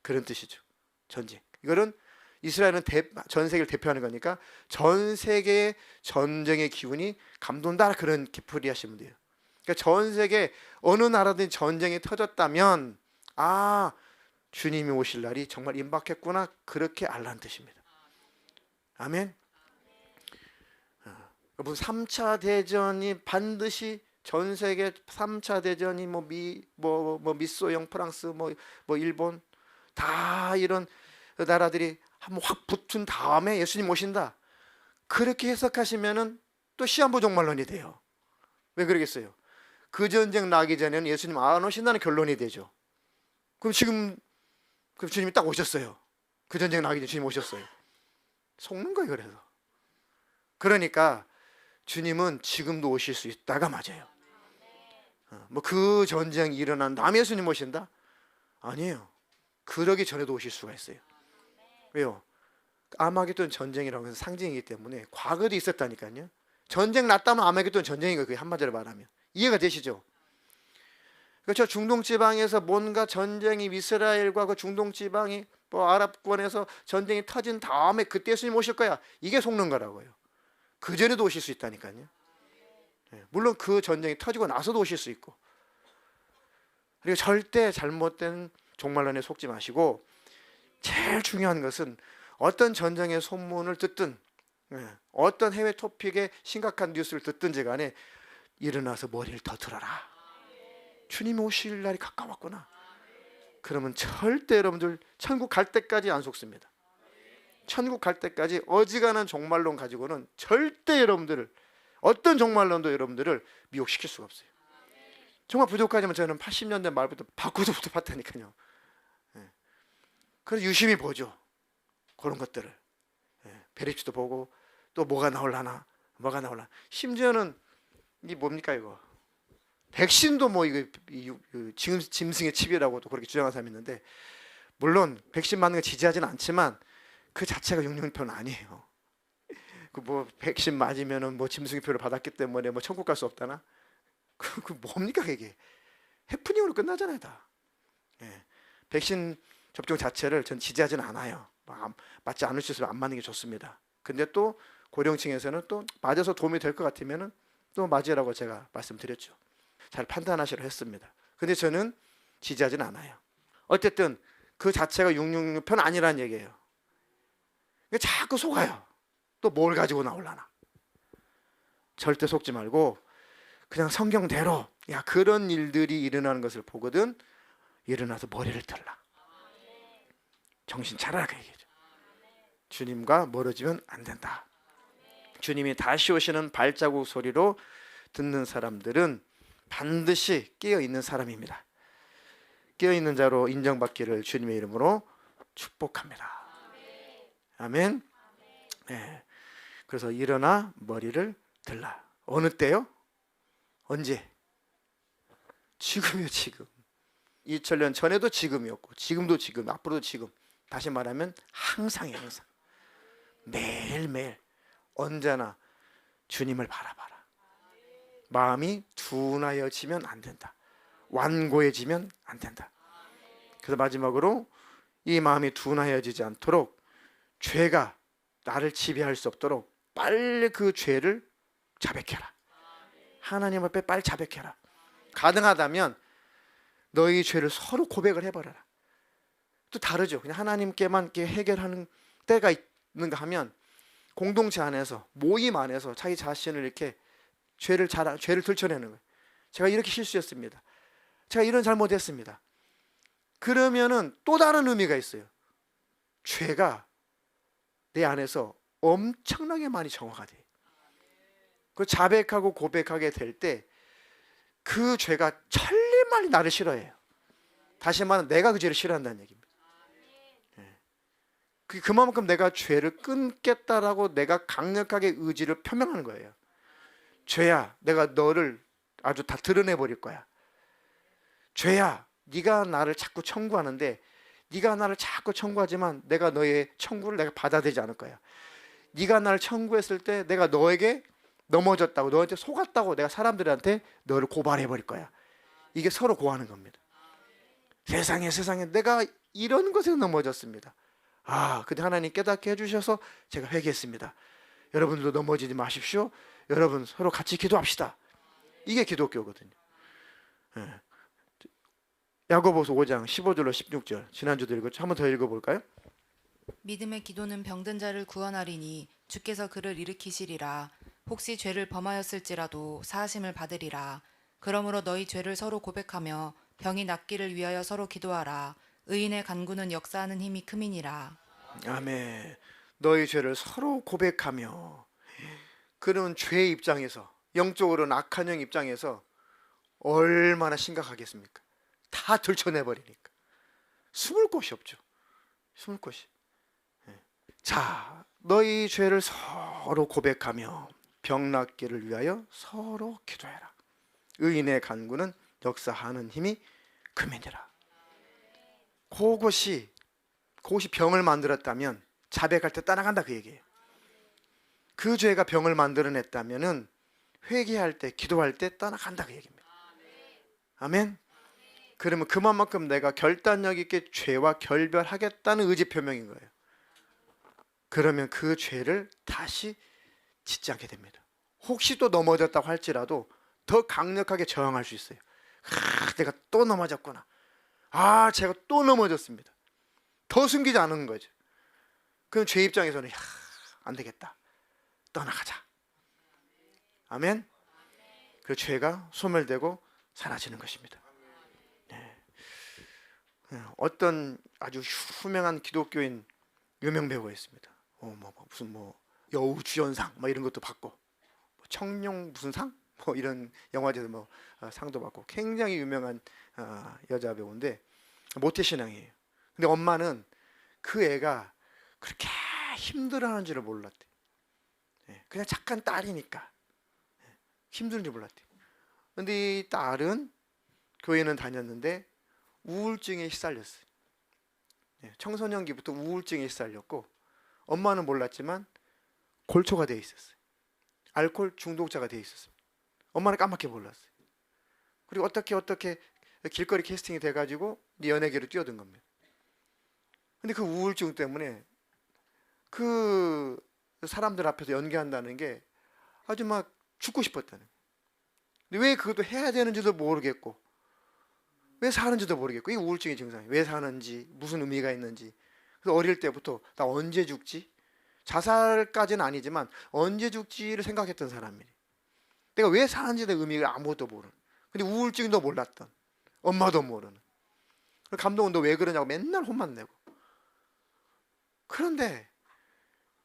그런 뜻이죠. 전쟁 이거는 이스라엘은 전 세계를 대표하는 거니까 전 세계의 전쟁의 기운이 감돈다 그런 풀이 하시면 돼요. 그러니까 전 세계 어느 나라든 전쟁이 터졌다면 주님이 오실 날이 정말 임박했구나 그렇게 알라는 뜻입니다. 아멘. 여러분 3차 대전이 반드시 전 세계 3차 대전이 미소영 프랑스 일본 다 이런 나라들이 한번 확 붙은 다음에 예수님 오신다 그렇게 해석하시면은 또 시한부 종말론이 돼요. 왜 그러겠어요? 그 전쟁 나기 전에는 예수님 안 오신다는 결론이 되죠. 그럼 주님이 딱 오셨어요. 그 전쟁 나기 전에 주님 오셨어요. 속는 거예요. 그러니까 주님은 지금도 오실 수 있다가 맞아요. 그 전쟁이 일어난 다음에 예수님 오신다? 아니에요. 그러기 전에도 오실 수가 있어요. 왜요? 아마겟돈 전쟁이라고 해서 상징이기 때문에 과거도 있었다니까요. 전쟁 났다면 아마겟돈 전쟁인 거예요. 한마디로 말하면 이해가 되시죠? 그렇죠. 중동 지방에서 뭔가 전쟁이 이스라엘과 그 중동 지방이 아랍권에서 전쟁이 터진 다음에 그때 예수님 오실 거야. 이게 속는 거라고요. 그 전에도 오실 수 있다니까요. 물론 그 전쟁이 터지고 나서도 오실 수 있고. 그리고 절대 잘못된 종말론에 속지 마시고 제일 중요한 것은 어떤 전쟁의 소문을 듣든 어떤 해외 토픽의 심각한 뉴스를 듣든지 간에 일어나서 머리를 더 들어라. 주님이 오실 날이 가까웠구나. 그러면 절대 여러분들 천국 갈 때까지 안 속습니다. 천국 갈 때까지 어지간한 종말론 가지고는 절대 여러분들을 어떤 종말론도 여러분들을 미혹시킬 수가 없어요. 정말 부족하지만 저는 80년대 말부터 바꾸도부터 봤다니까요. 그래서 유심히 보죠. 그런 것들을. 베리치도 보고 또 뭐가 나올라나. 심지어는 이 뭡니까 이거. 백신도 이거 짐승의 칩이라고도 그렇게 주장하는 사람이 있는데 물론 백신 맞는 거 지지하지는 않지만 그 자체가 육령표는 아니에요. 백신 맞으면은 짐승의 표를 받았기 때문에 천국 갈 수 없다나? 그 뭡니까 그게? 해프닝으로 끝나잖아요, 다. 예. 백신 접종 자체를 전 지지하지는 않아요. 맞지 않을 수 있으면 안 맞는 게 좋습니다. 근데 또 고령층에서는 또 맞아서 도움이 될 것 같으면은 또 맞으라고 제가 말씀드렸죠. 잘 판단하시라 했습니다. 근데 저는 지지하지는 않아요. 어쨌든 그 자체가 666 편 아니라는 얘기예요. 자꾸 속아요. 또 뭘 가지고 나올라나. 절대 속지 말고 그냥 성경대로 야 그런 일들이 일어나는 것을 보거든 일어나서 머리를 들라. 정신 차려라 그 얘기죠. 주님과 멀어지면 안 된다. 주님이 다시 오시는 발자국 소리로 듣는 사람들은 반드시 깨어있는 사람입니다. 깨어있는 자로 인정받기를 주님의 이름으로 축복합니다. 아멘. 네. 그래서 일어나 머리를 들라. 어느 때요? 언제? 지금이요, 지금. 2000년 전에도 지금이었고 지금도 지금, 앞으로도 지금. 다시 말하면 항상이에요, 항상. 매일매일 언제나 주님을 바라봐라. 마음이 둔하여지면 안 된다. 완고해지면 안 된다. 그래서 마지막으로 이 마음이 둔하여지지 않도록 죄가 나를 지배할 수 없도록 빨리 그 죄를 자백해라. 하나님 앞에 빨리 자백해라. 가능하다면 너희 죄를 서로 고백을 해버려라. 또 다르죠. 그냥 하나님께만 이렇게 해결하는 때가 있는가 하면 공동체 안에서 모임 안에서 자기 자신을 이렇게 죄를 들춰내는 거예요. 제가 이렇게 실수했습니다. 제가 이런 잘못했습니다. 그러면은 또 다른 의미가 있어요. 죄가 내 안에서 엄청나게 많이 정화가 돼요. 그 자백하고 고백하게 될 때 그 죄가 천리만리 나를 싫어해요. 다시 말하면 내가 그 죄를 싫어한다는 얘기입니다. 그만큼 내가 죄를 끊겠다라고 내가 강력하게 의지를 표명하는 거예요. 죄야, 내가 너를 아주 다 드러내버릴 거야. 죄야, 네가 나를 자꾸 청구하는데 네가 나를 자꾸 청구하지만 내가 너의 청구를 내가 받아들이지 않을 거야. 네가 나를 청구했을 때 내가 너에게 넘어졌다고, 너한테 속았다고 내가 사람들한테 너를 고발해버릴 거야. 이게 서로 고하는 겁니다. 세상에 내가 이런 것에 넘어졌습니다. 근데 하나님 깨닫게 해주셔서 제가 회개했습니다. 여러분들도 넘어지지 마십시오. 여러분 서로 같이 기도합시다. 이게 기독교거든요. 야고보서 5장 15절로 16절 지난주도 읽었죠. 한번 더 읽어볼까요? 믿음의 기도는 병든 자를 구원하리니 주께서 그를 일으키시리라. 혹시 죄를 범하였을지라도 사하심을 받으리라. 그러므로 너희 죄를 서로 고백하며 병이 낫기를 위하여 서로 기도하라. 의인의 간구는 역사하는 힘이 크미니라. 아멘. 너희 죄를 서로 고백하며. 그런 죄의 입장에서, 영적으로는 악한 영 입장에서 얼마나 심각하겠습니까? 다 들춰내버리니까 숨을 곳이 없죠. 숨을 곳이. 자, 너희 죄를 서로 고백하며 병 낫기를 위하여 서로 기도해라. 의인의 간구는 역사하는 힘이 크미니라. 그것이 병을 만들었다면 자백할 때 따라간다 그 얘기예요. 그 죄가 병을 만들어냈다면은 회개할 때, 기도할 때 떠나간다 그 얘기입니다. 아멘. 그러면 그만큼 내가 결단력 있게 죄와 결별하겠다는 의지 표명인 거예요. 그러면 그 죄를 다시 짓지 않게 됩니다. 혹시 또 넘어졌다고 할지라도 더 강력하게 저항할 수 있어요. 내가 또 넘어졌구나. 제가 또 넘어졌습니다. 더 숨기지 않은 거죠. 그럼 죄 입장에서는 안 되겠다. 떠나가자. 아멘. 그 죄가 소멸되고 사라지는 것입니다. 어떤 아주 유명한 기독교인 유명 배우가 있습니다. 무슨 여우주연상 이런 것도 받고 청룡 무슨 상 이런 영화제도 상도 받고 굉장히 유명한 여자 배우인데 모태신앙이에요. 근데 엄마는 그 애가 그렇게 힘들어하는 줄을 몰랐대. 그냥 착한 딸이니까 힘든 줄 몰랐대. 근데 이 딸은 교회는 다녔는데 우울증에 시달렸어요. 청소년기부터 우울증에 시달렸고 엄마는 몰랐지만 골초가 돼 있었어요. 알코올 중독자가 돼 있었어요. 엄마는 까맣게 몰랐어요. 그리고 어떻게 길거리 캐스팅이 돼가지고 연예계로 뛰어든 겁니다. 근데 그 우울증 때문에 그 사람들 앞에서 연기한다는 게 아주 막 죽고 싶었다는. 근데 왜 그것도 해야 되는지도 모르겠고, 왜 사는지도 모르겠고, 이 우울증의 증상이 왜 사는지, 무슨 의미가 있는지. 그래서 어릴 때부터 나 언제 죽지? 자살까지는 아니지만 언제 죽지를 생각했던 사람이래. 내가 왜 사는지에 대한 의미를 아무것도 모르는. 근데 우울증도 몰랐던, 엄마도 모르는. 감독은 너 왜 그러냐고 맨날 혼만 내고. 그런데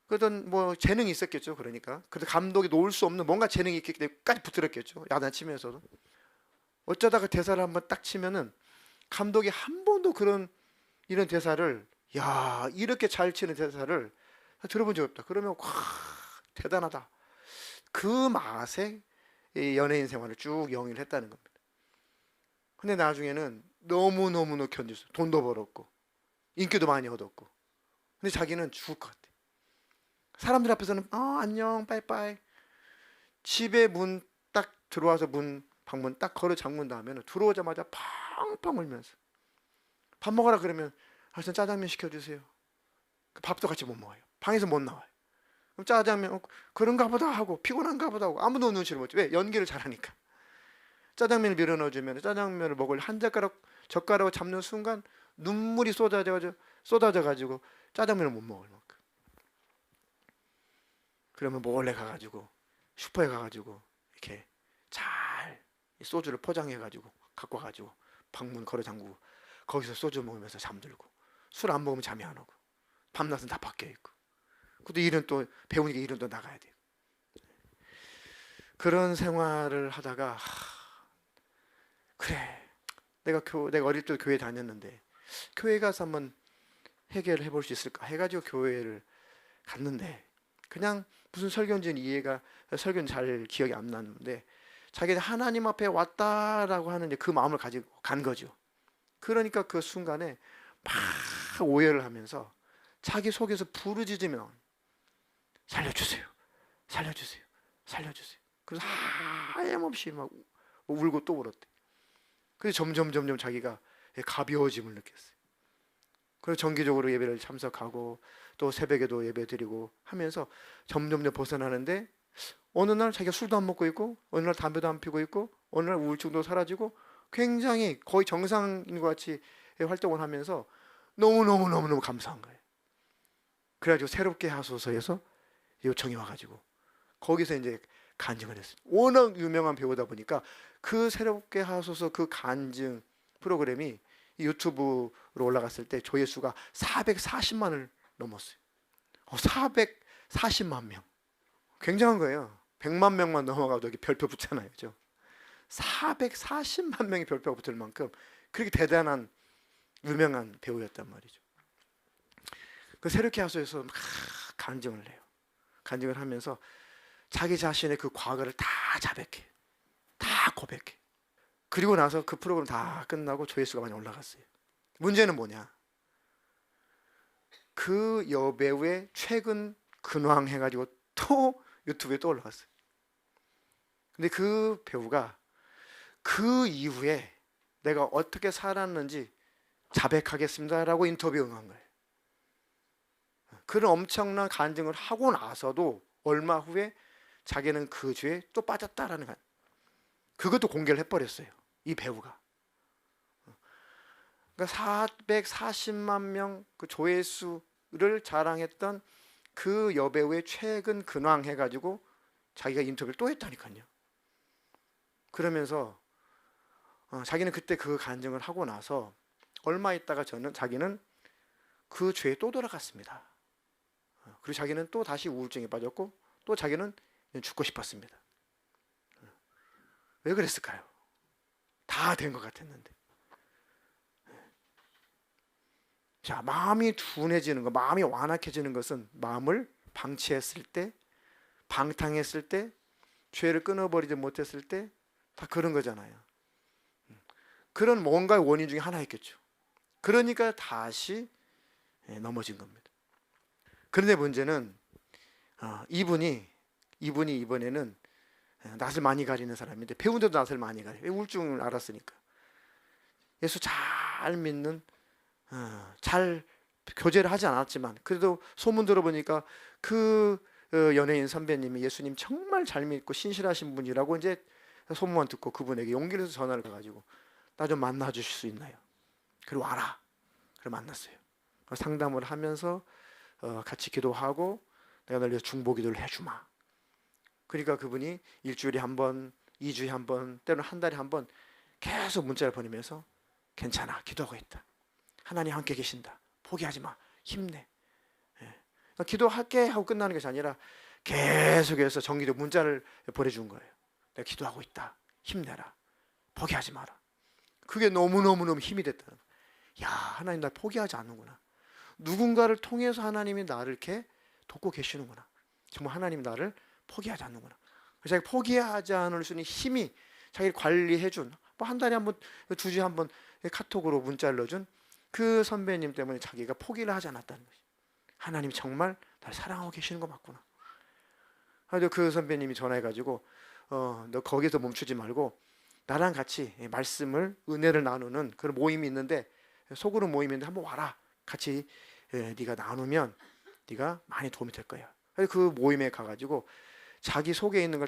그러던 뭐 재능이 있었겠죠. 그러니까 그래도 감독이 놓을 수 없는 뭔가 재능이 있기 때문에까지 붙들었겠죠. 야단치면서도. 어쩌다가 대사를 한번 딱 치면은 감독이 한 번도 이런 대사를, 야, 이렇게 잘 치는 대사를 들어본 적 없다. 그러면 와, 대단하다. 그 맛에 이 연예인 생활을 쭉 영위를 했다는 겁니다. 근데 나중에는 너무너무 견딜 수, 돈도 벌었고 인기도 많이 얻었고, 근데 자기는 죽을 것 같아. 사람들 앞에서는 안녕 빠이빠이. 집에 문 딱 들어와서 방문 딱 걸어 잠근 다음에는 들어오자마자 팡팡 울면서 밥 먹으라 그러면 전 짜장면 시켜주세요. 밥도 같이 못 먹어요. 방에서 못 나와요. 그럼 짜장면 그런가 보다 하고 피곤한가 보다 하고 아무도 눈치를 못 줘. 왜? 연기를 잘하니까. 짜장면을 밀어 넣어주면 짜장면을 먹을 한 젓가락을 잡는 순간 눈물이 쏟아져 가지고 짜장면을 못 먹을 만큼. 그러면 몰래 가가지고 슈퍼에 가가지고 이렇게 잘 소주를 포장해가지고 갖고 와가지고 방문 걸어 잠그고 거기서 소주 먹으면서 잠들고, 술 안 먹으면 잠이 안 오고, 밤낮은 다 바뀌어 있고. 그것도 일은 또 배우니까 일은 또 나가야 돼요. 그런 생활을 하다가 그래, 내가 어릴 때 교회 다녔는데 교회 가서 한번 해결을 해볼 수 있을까 해가지고 교회를 갔는데, 그냥 무슨 설교는 잘 기억이 안 나는데 자기는 하나님 앞에 왔다라고 하는 그 마음을 가지고 간 거죠. 그러니까 그 순간에 막 오해를 하면서 자기 속에서 부르짖으며 살려주세요, 살려주세요, 살려주세요. 그래서 하염없이 막 울고 또 울었대. 그래서 점점 자기가 가벼워짐을 느꼈어요. 그래서 정기적으로 예배를 참석하고 또 새벽에도 예배 드리고 하면서 점점 벗어나는데, 어느 날 자기가 술도 안 먹고 있고, 어느 날 담배도 안 피고 있고, 어느 날 우울증도 사라지고 굉장히 거의 정상인과 같이 활동을 하면서 너무너무 감사한 거예요. 그래가지고 새롭게 하소서에서 요청이 와가지고 거기서 이제 간증을 했어요. 워낙 유명한 배우다 보니까 그 새롭게 하소서 그 간증 프로그램이 유튜브로 올라갔을 때 조회수가 440만을 넘었어요. 440만 명. 굉장한 거예요. 100만 명만 넘어가도 여기 별표 붙잖아요. 그죠? 440만 명이 별표가 붙을 만큼 그렇게 대단한 유명한 배우였단 말이죠. 그 새롭게 하소서에서 막 간증을 해요. 간증을 하면서 자기 자신의 그 과거를 다 자백해. 다 고백해. 그리고 나서 그 프로그램 다 끝나고 조회수가 많이 올라갔어요. 문제는 뭐냐? 그 여배우의 최근 근황해가지고 또 유튜브에 또 올라갔어요. 근데 그 배우가 그 이후에 내가 어떻게 살았는지 자백하겠습니다라고 인터뷰에 응한 거예요. 그런 엄청난 간증을 하고 나서도 얼마 후에 자기는 그 죄에 또 빠졌다라는 거, 그것도 공개를 해버렸어요. 이 배우가. 그러니까 440만 명 그 조회수를 자랑했던 그 여배우의 최근 근황 해가지고 자기가 인터뷰를 또 했다니까요. 그러면서 자기는 그때 그 간증을 하고 나서 얼마 있다가 자기는 그 죄에 또 돌아갔습니다. 그리고 자기는 또 다시 우울증에 빠졌고 또 자기는 죽고 싶었습니다. 왜 그랬을까요? 다 된 것 같았는데. 자, 마음이 둔해지는 것, 마음이 완악해지는 것은 마음을 방치했을 때, 방탕했을 때, 죄를 끊어버리지 못했을 때, 다 그런 거잖아요. 그런 뭔가의 원인 중에 하나였겠죠. 그러니까 다시 넘어진 겁니다. 그런데 문제는 이분이 이번에는 낯을 많이 가리는 사람인데, 배우인데도 낯을 많이 가려요. 우울증을 알았으니까. 예수 잘 믿는, 잘 교제를 하지 않았지만 그래도 소문 들어보니까 그 연예인 선배님이 예수님 정말 잘 믿고 신실하신 분이라고 이제 소문만 듣고 그분에게 용기를 내서 전화를 가가지고 나 좀 만나 주실 수 있나요? 그리고 와라. 그래 만났어요. 상담을 하면서 같이 기도하고 내가 널 위해서 중보기도를 해주마. 그러니까 그분이 일주일에 한 번, 2주에 한 번, 때로는 한 달에 한 번 계속 문자를 보내면서 괜찮아, 기도하고 있다. 하나님 함께 계신다. 포기하지 마. 힘내. 예. 기도할게 하고 끝나는 것이 아니라 계속해서 정기도 문자를 보내준 거예요. 내가 기도하고 있다. 힘내라. 포기하지 마라. 그게 너무너무너무 힘이 됐다는 거예요. 야, 하나님 날 포기하지 않는구나. 누군가를 통해서 하나님이 나를 이렇게 돕고 계시는구나. 정말 하나님이 나를 포기하지 않는구나. 그래서 자기 포기하지 않을 수 있는 힘이 자기를 관리해준, 뭐 한 달에 한 번, 2주에 한 번 카톡으로 문자를 넣어준 그 선배님 때문에 자기가 포기를 하지 않았다는 것이. 하나님이 정말 날 사랑하고 계시는 거 맞구나. 그래서 그 선배님이 전화해가지고 너 거기서 멈추지 말고 나랑 같이 말씀을, 은혜를 나누는 그런 모임이 있는데, 소그룹 모임인데 한번 와라. 같이 네가 나누면 네가 많이 도움이 될 거야. 그래서 그 모임에 가가지고 자기 속에 있는 걸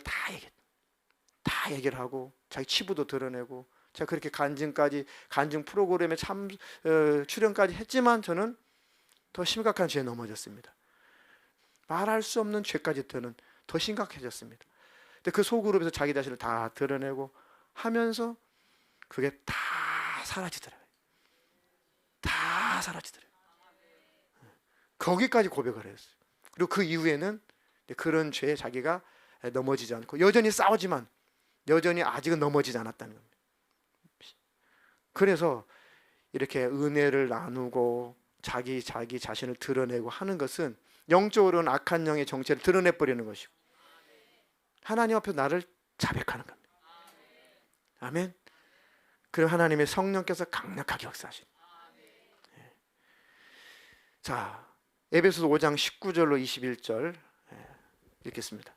다 얘기를 하고 자기 치부도 드러내고, 제가 그렇게 간증 프로그램에 출연까지 했지만 저는 더 심각한 죄에 넘어졌습니다. 말할 수 없는 죄까지 더 심각해졌습니다. 근데 그 소그룹에서 자기 자신을 다 드러내고 하면서 그게 다 사라지더라고요. 다 사라지더라고요. 거기까지 고백을 했어요. 그리고 그 이후에는 그런 죄에 자기가 넘어지지 않고 여전히 싸우지만 여전히 아직은 넘어지지 않았다는 겁니다. 그래서 이렇게 은혜를 나누고 자기 자신을 드러내고 하는 것은 영적으로는 악한 영의 정체를 드러내버리는 것이고 하나님 앞에 나를 자백하는 겁니다. 아멘. 그럼 하나님의 성령께서 강력하게 역사하시는. 자, 에베소서 5장 19절로 21절 읽겠습니다.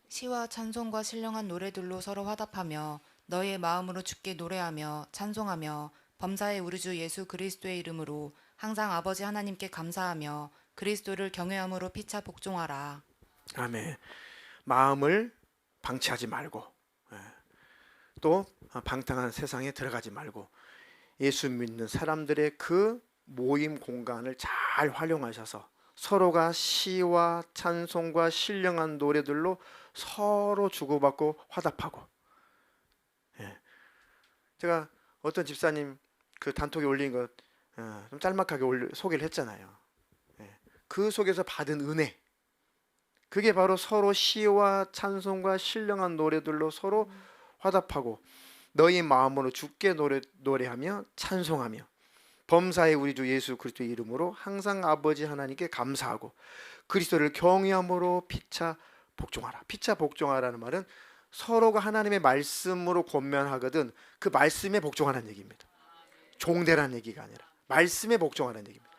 시와 찬송과 신령한 노래들로 서로 화답하며 너희의 마음으로 주께 노래하며 찬송하며 범사의 우리 주 예수 그리스도의 이름으로 항상 아버지 하나님께 감사하며 그리스도를 경외함으로 피차 복종하라. 아멘. 마음을 방치하지 말고 또 방탕한 세상에 들어가지 말고 예수 믿는 사람들의 그 모임 공간을 잘 활용하셔서 서로가 시와 찬송과 신령한 노래들로 서로 주고받고 화답하고. 제가 어떤 집사님 그 단톡에 올린 것 좀 짤막하게 소개를 했잖아요. 그 속에서 받은 은혜, 그게 바로 서로 시와 찬송과 신령한 노래들로 서로 화답하고 너희 마음으로 주께 노래하며 찬송하며 범사의 우리 주 예수 그리스도의 이름으로 항상 아버지 하나님께 감사하고 그리스도를 경외함으로 피차 복종하라. 피차 복종하라는 말은 서로가 하나님의 말씀으로 권면하거든 그 말씀에 복종하라는 얘기입니다. 종대라는 얘기가 아니라 말씀에 복종하라는 얘기입니다.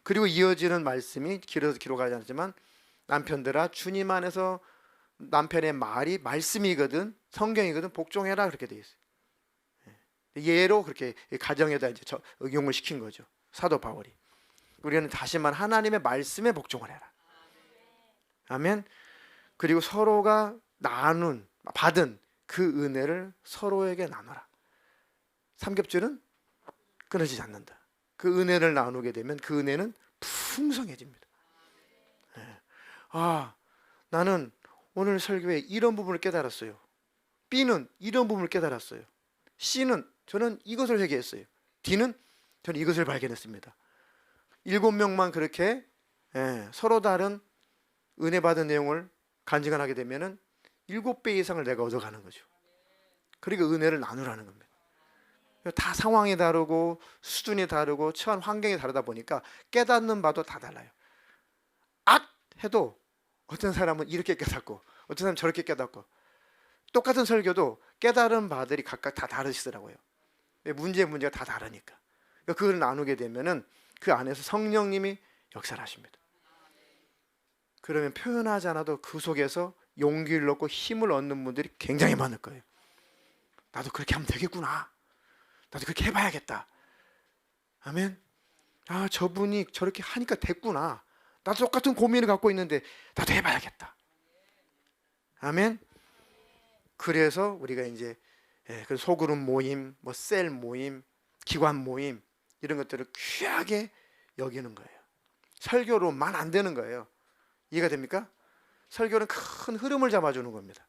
그리고 이어지는 말씀이 길어서 기록하지 않지만 남편들아 주님 안에서 남편의 말이 말씀이거든, 성경이거든 복종해라 그렇게 되어 있어요. 예로 그렇게 가정에다 이제 응용을 시킨 거죠. 사도 바울이. 우리는 다시만 하나님의 말씀에 복종을 해라. 아멘. 그리고 서로가 받은 그 은혜를 서로에게 나눠라. 삼겹줄은 끊어지지 않는다. 그 은혜를 나누게 되면 그 은혜는 풍성해집니다. 나는 오늘 설교에 이런 부분을 깨달았어요. B는 이런 부분을 깨달았어요. C는 저는 이것을 회개했어요. D는 저는 이것을 발견했습니다. 7명만 그렇게 서로 다른 은혜 받은 내용을 간증하게 되면은 7배 이상을 내가 얻어가는 거죠. 그리고 은혜를 나누라는 겁니다. 다 상황이 다르고 수준이 다르고 처한 환경이 다르다 보니까 깨닫는 바도 다 달라요. 해도 어떤 사람은 이렇게 깨닫고 어떤 사람은 저렇게 깨닫고 똑같은 설교도 깨달은 바들이 각각 다 다르시더라고요. 문제가 다 다르니까. 그걸 나누게 되면은 그 안에서 성령님이 역사를 하십니다. 그러면 표현하지 않아도 그 속에서 용기를 얻고 힘을 얻는 분들이 굉장히 많을 거예요. 나도 그렇게 하면 되겠구나. 나도 그렇게 해봐야겠다. 아멘. 아, 저분이 저렇게 하니까 됐구나. 나도 똑같은 고민을 갖고 있는데 나도 해봐야겠다. 아멘. 그래서 우리가 이제 그 소그룹 모임, 뭐 셀 모임, 기관 모임 이런 것들을 귀하게 여기는 거예요. 설교로만 안 되는 거예요. 이해가 됩니까? 설교는 큰 흐름을 잡아주는 겁니다.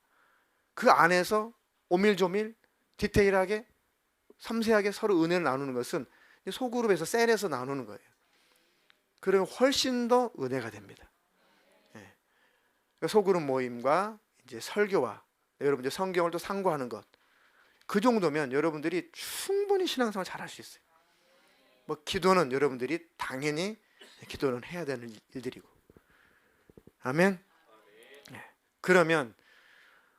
그 안에서 오밀조밀 디테일하게 섬세하게 서로 은혜를 나누는 것은 소그룹에서 셀에서 나누는 거예요. 그러면 훨씬 더 은혜가 됩니다. 소그룹 모임과 이제 설교와 여러분들 성경을 또 상고하는 것, 그 정도면 여러분들이 충분히 신앙생활 잘할 수 있어요. 뭐 기도는 여러분들이 당연히 기도는 해야 되는 일들이고, 아멘. 그러면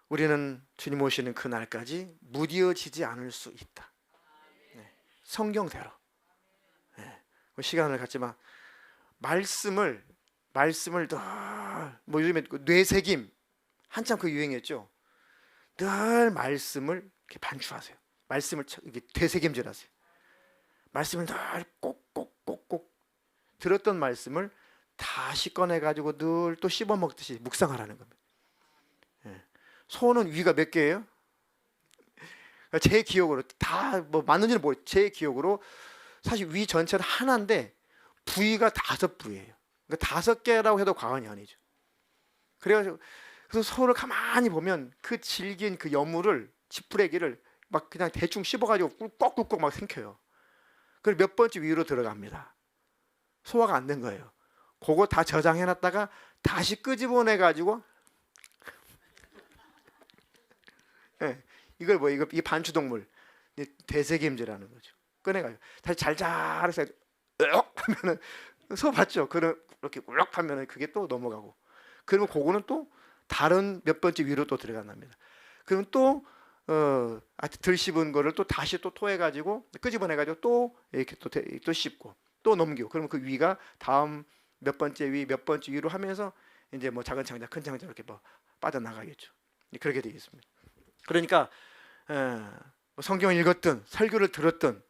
우리는 주님 오시는 그 날까지 무뎌지지 않을 수 있다. 성경대로. 시간을 갖지만 말씀을 더, 뭐 요즘에 뇌새김 한참 그 유행했죠. 늘 말씀을 이렇게 반추하세요. 말씀을 이렇게 되새김질하세요. 말씀을 늘 꼭꼭꼭꼭 들었던 말씀을 다시 꺼내 가지고 늘 또 씹어 먹듯이 묵상하라는 겁니다. 소는 위가 몇 개예요? 제 기억으로 다 뭐 맞는지는 모르겠어요. 제 기억으로 사실 위 전체는 하나인데 부위가 5부위예요. 그러니까 5개라고 해도 과언이 아니죠. 그래서 소를 가만히 보면 그 질긴 그 여물을 지푸레기를 막 그냥 대충 씹어가지고 꿀꺽꿀꺽 막 생겨요. 그리고 몇 번째 위로 들어갑니다. 소화가 안 된 거예요. 그거 다 저장해놨다가 다시 끄집어내가지고 이걸 뭐 이 반추동물 대세김질하는 거죠. 꺼내가지고 다시 잘 자라서 하면은 소 봤죠? 그럼 이렇게 꿀럭 하면은 그게 또 넘어가고, 그러면 그거는 또 다른 몇 번째 위로 또 들어간답니다. 그러면 또 덜 씹은 거를 또 다시 또 토해가지고 끄집어내가지고 또 이렇게 또 씹고 또 넘기고, 그러면 그 위가 다음 몇 번째 위로 하면서 이제 뭐 작은 창자 큰 창자 이렇게 뭐 빠져나가겠죠. 그렇게 되겠습니다. 그러니까 뭐 성경을 읽었든 설교를 들었든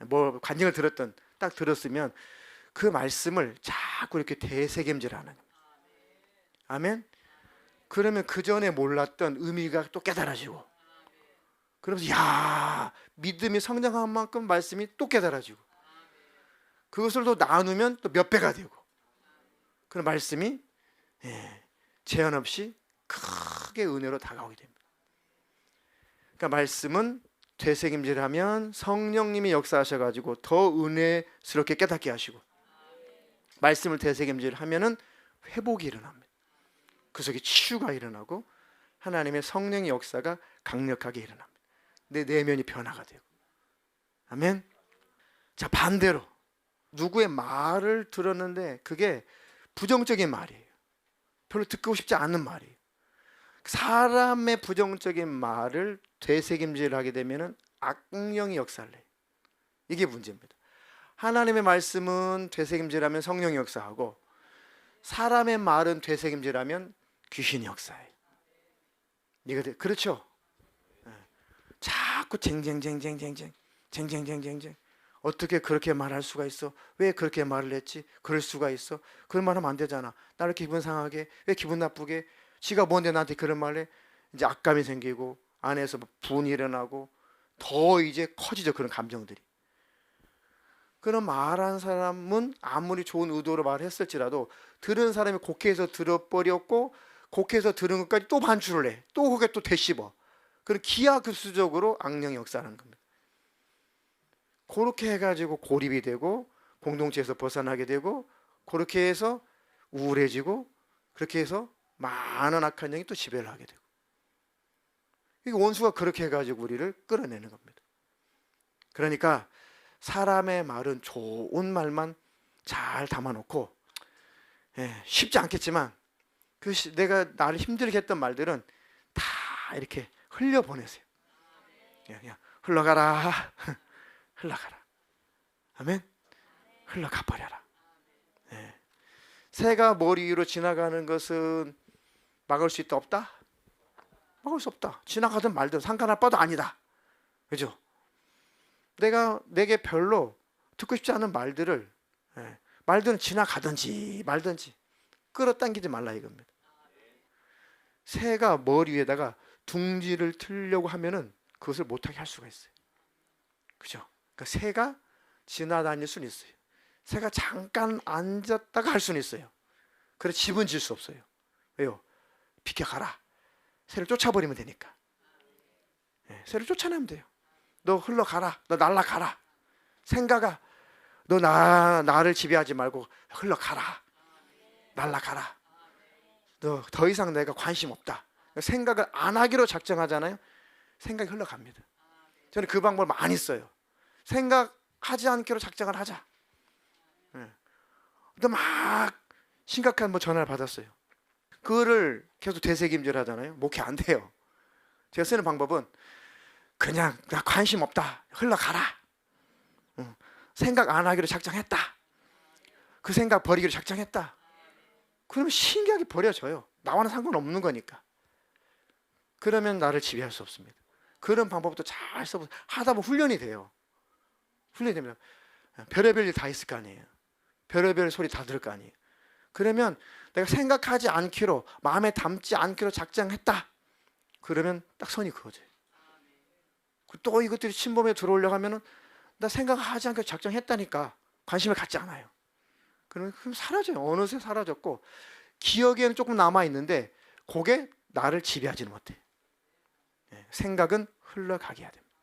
뭐 간증을 들었든 딱 들었으면 그 말씀을 자꾸 이렇게 되새김질하는, 아멘. 그러면 그 전에 몰랐던 의미가 또 깨달아지고, 그러면서 야, 믿음이 성장한 만큼 말씀이 또 깨달아지고, 그것을 또 나누면 또 몇 배가 되고, 그런 말씀이 제한 없이 크게 은혜로 다가오게 됩니다. 그러니까 말씀은 되새김질하면 성령님이 역사하셔가지고 더 은혜스럽게 깨닫게 하시고, 말씀을 되새김질하면은 회복이 일어납니다. 그 속에 치유가 일어나고 하나님의 성령의 역사가 강력하게 일어납니다. 내 내면이 변화가 되고, 아멘. 자, 반대로 누구의 말을 들었는데 그게 부정적인 말이에요. 별로 듣고 싶지 않은 말이에요. 사람의 부정적인 말을 되새김질하게 되면은 악령이 역사를 해요. 이게 문제입니다. 하나님의 말씀은 되새김질하면 성령이 역사하고, 사람의 말은 되새김질하면 귀신이 역사해요. 이거 그렇죠? 자꾸 쟁쟁쟁쟁쟁쟁 어떻게 그렇게 말할 수가 있어? 왜 그렇게 말을 했지? 그럴 수가 있어? 그런 말 하면 안 되잖아. 나를 기분 상하게, 왜 기분 나쁘게? 지가 뭔데 나한테 그런 말을 해? 이제 악감이 생기고 안에서 분이 일어나고 더 이제 커지죠, 그런 감정들이. 그런 말한 사람은 아무리 좋은 의도로 말했을지라도 들은 사람이 곡해서 들어버렸고, 곡해서 들은 것까지 또 반출을 해. 또 그게 또 되씹어. 그런 기하급수적으로 악령이 역사하는 겁니다. 그렇게 해가지고 고립이 되고 공동체에서 벗어나게 되고, 그렇게 해서 우울해지고, 그렇게 해서 많은 악한 영이 또 지배를 하게 되고, 이게 원수가 그렇게 해가지고 우리를 끌어내는 겁니다. 그러니까 사람의 말은 좋은 말만 잘 담아놓고, 쉽지 않겠지만 내가 나를 힘들게 했던 말들은 다 이렇게 흘려보내세요. 그냥 흘러가라. 흘러가라. 아멘. 흘러가 버려라. 새가 머리 위로 지나가는 것은 막을 수 있다 없다? 막을 수 없다. 지나가든 말든 상관할 바도 아니다. 그죠? 내게 별로 듣고 싶지 않은 말들을, 말들은 지나가든지 말든지 끌어당기지 말라 이겁니다. 새가 머리 위에다가 둥지를 틀려고 하면은 그것을 못하게 할 수가 있어요. 그죠? 그러니까 새가 지나다닐 수는 있어요. 새가 잠깐 앉았다가 할 수는 있어요. 그래 집은 질 수 없어요. 왜요? 비켜가라. 새를 쫓아버리면 되니까. 새를 쫓아내면 돼요. 너 흘러가라. 너 날아가라. 생각아, 너 나를 지배하지 말고 흘러가라. 날아가라. 너 더 이상 내가 관심 없다. 생각을 안 하기로 작정하잖아요. 생각이 흘러갑니다. 저는 그 방법을 많이 써요. 생각하지 않기로 작정을 하자. 근데 막 심각한 전화를 받았어요. 그거를 계속 되새김질 하잖아요. 목회 안 돼요. 제가 쓰는 방법은 그냥 나 관심 없다. 흘러가라. 생각 안 하기로 작정했다. 그 생각 버리기로 작정했다. 그러면 신기하게 버려져요. 나와는 상관없는 거니까. 그러면 나를 지배할 수 없습니다. 그런 방법도 잘 써보세요. 하다 보면 훈련이 돼요. 훈련이 됩니다. 별의별 일 다 있을 거 아니에요. 별의별 소리 다 들을 거 아니에요. 그러면 내가 생각하지 않기로, 마음에 담지 않기로 작정했다. 그러면 딱 선이 그어져요. 또 이것들이 침범에 들어오려고 하면은 나 생각하지 않기로 작정했다니까 관심을 갖지 않아요. 그럼 사라져요. 어느새 사라졌고 기억에는 조금 남아있는데 그게 나를 지배하지는 못해. 생각은 흘러가게 해야 됩니다.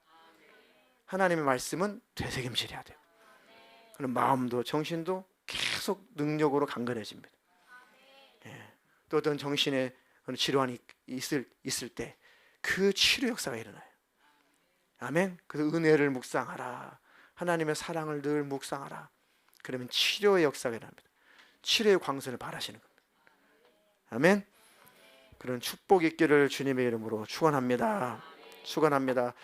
하나님의 말씀은 되새김질해야 돼요. 그럼 마음도 정신도 계속 능력으로 강건해집니다. 또 어떤 정신의 질환이 있을 때 그 치료 역사가 일어나요. 아멘. 그래서 은혜를 묵상하라. 하나님의 사랑을 늘 묵상하라. 그러면 치료의 역사가 일어납니다. 치료의 광선을 발하시는 겁니다. 아멘. 그런 축복 있기를 주님의 이름으로 축원합니다. 축원합니다.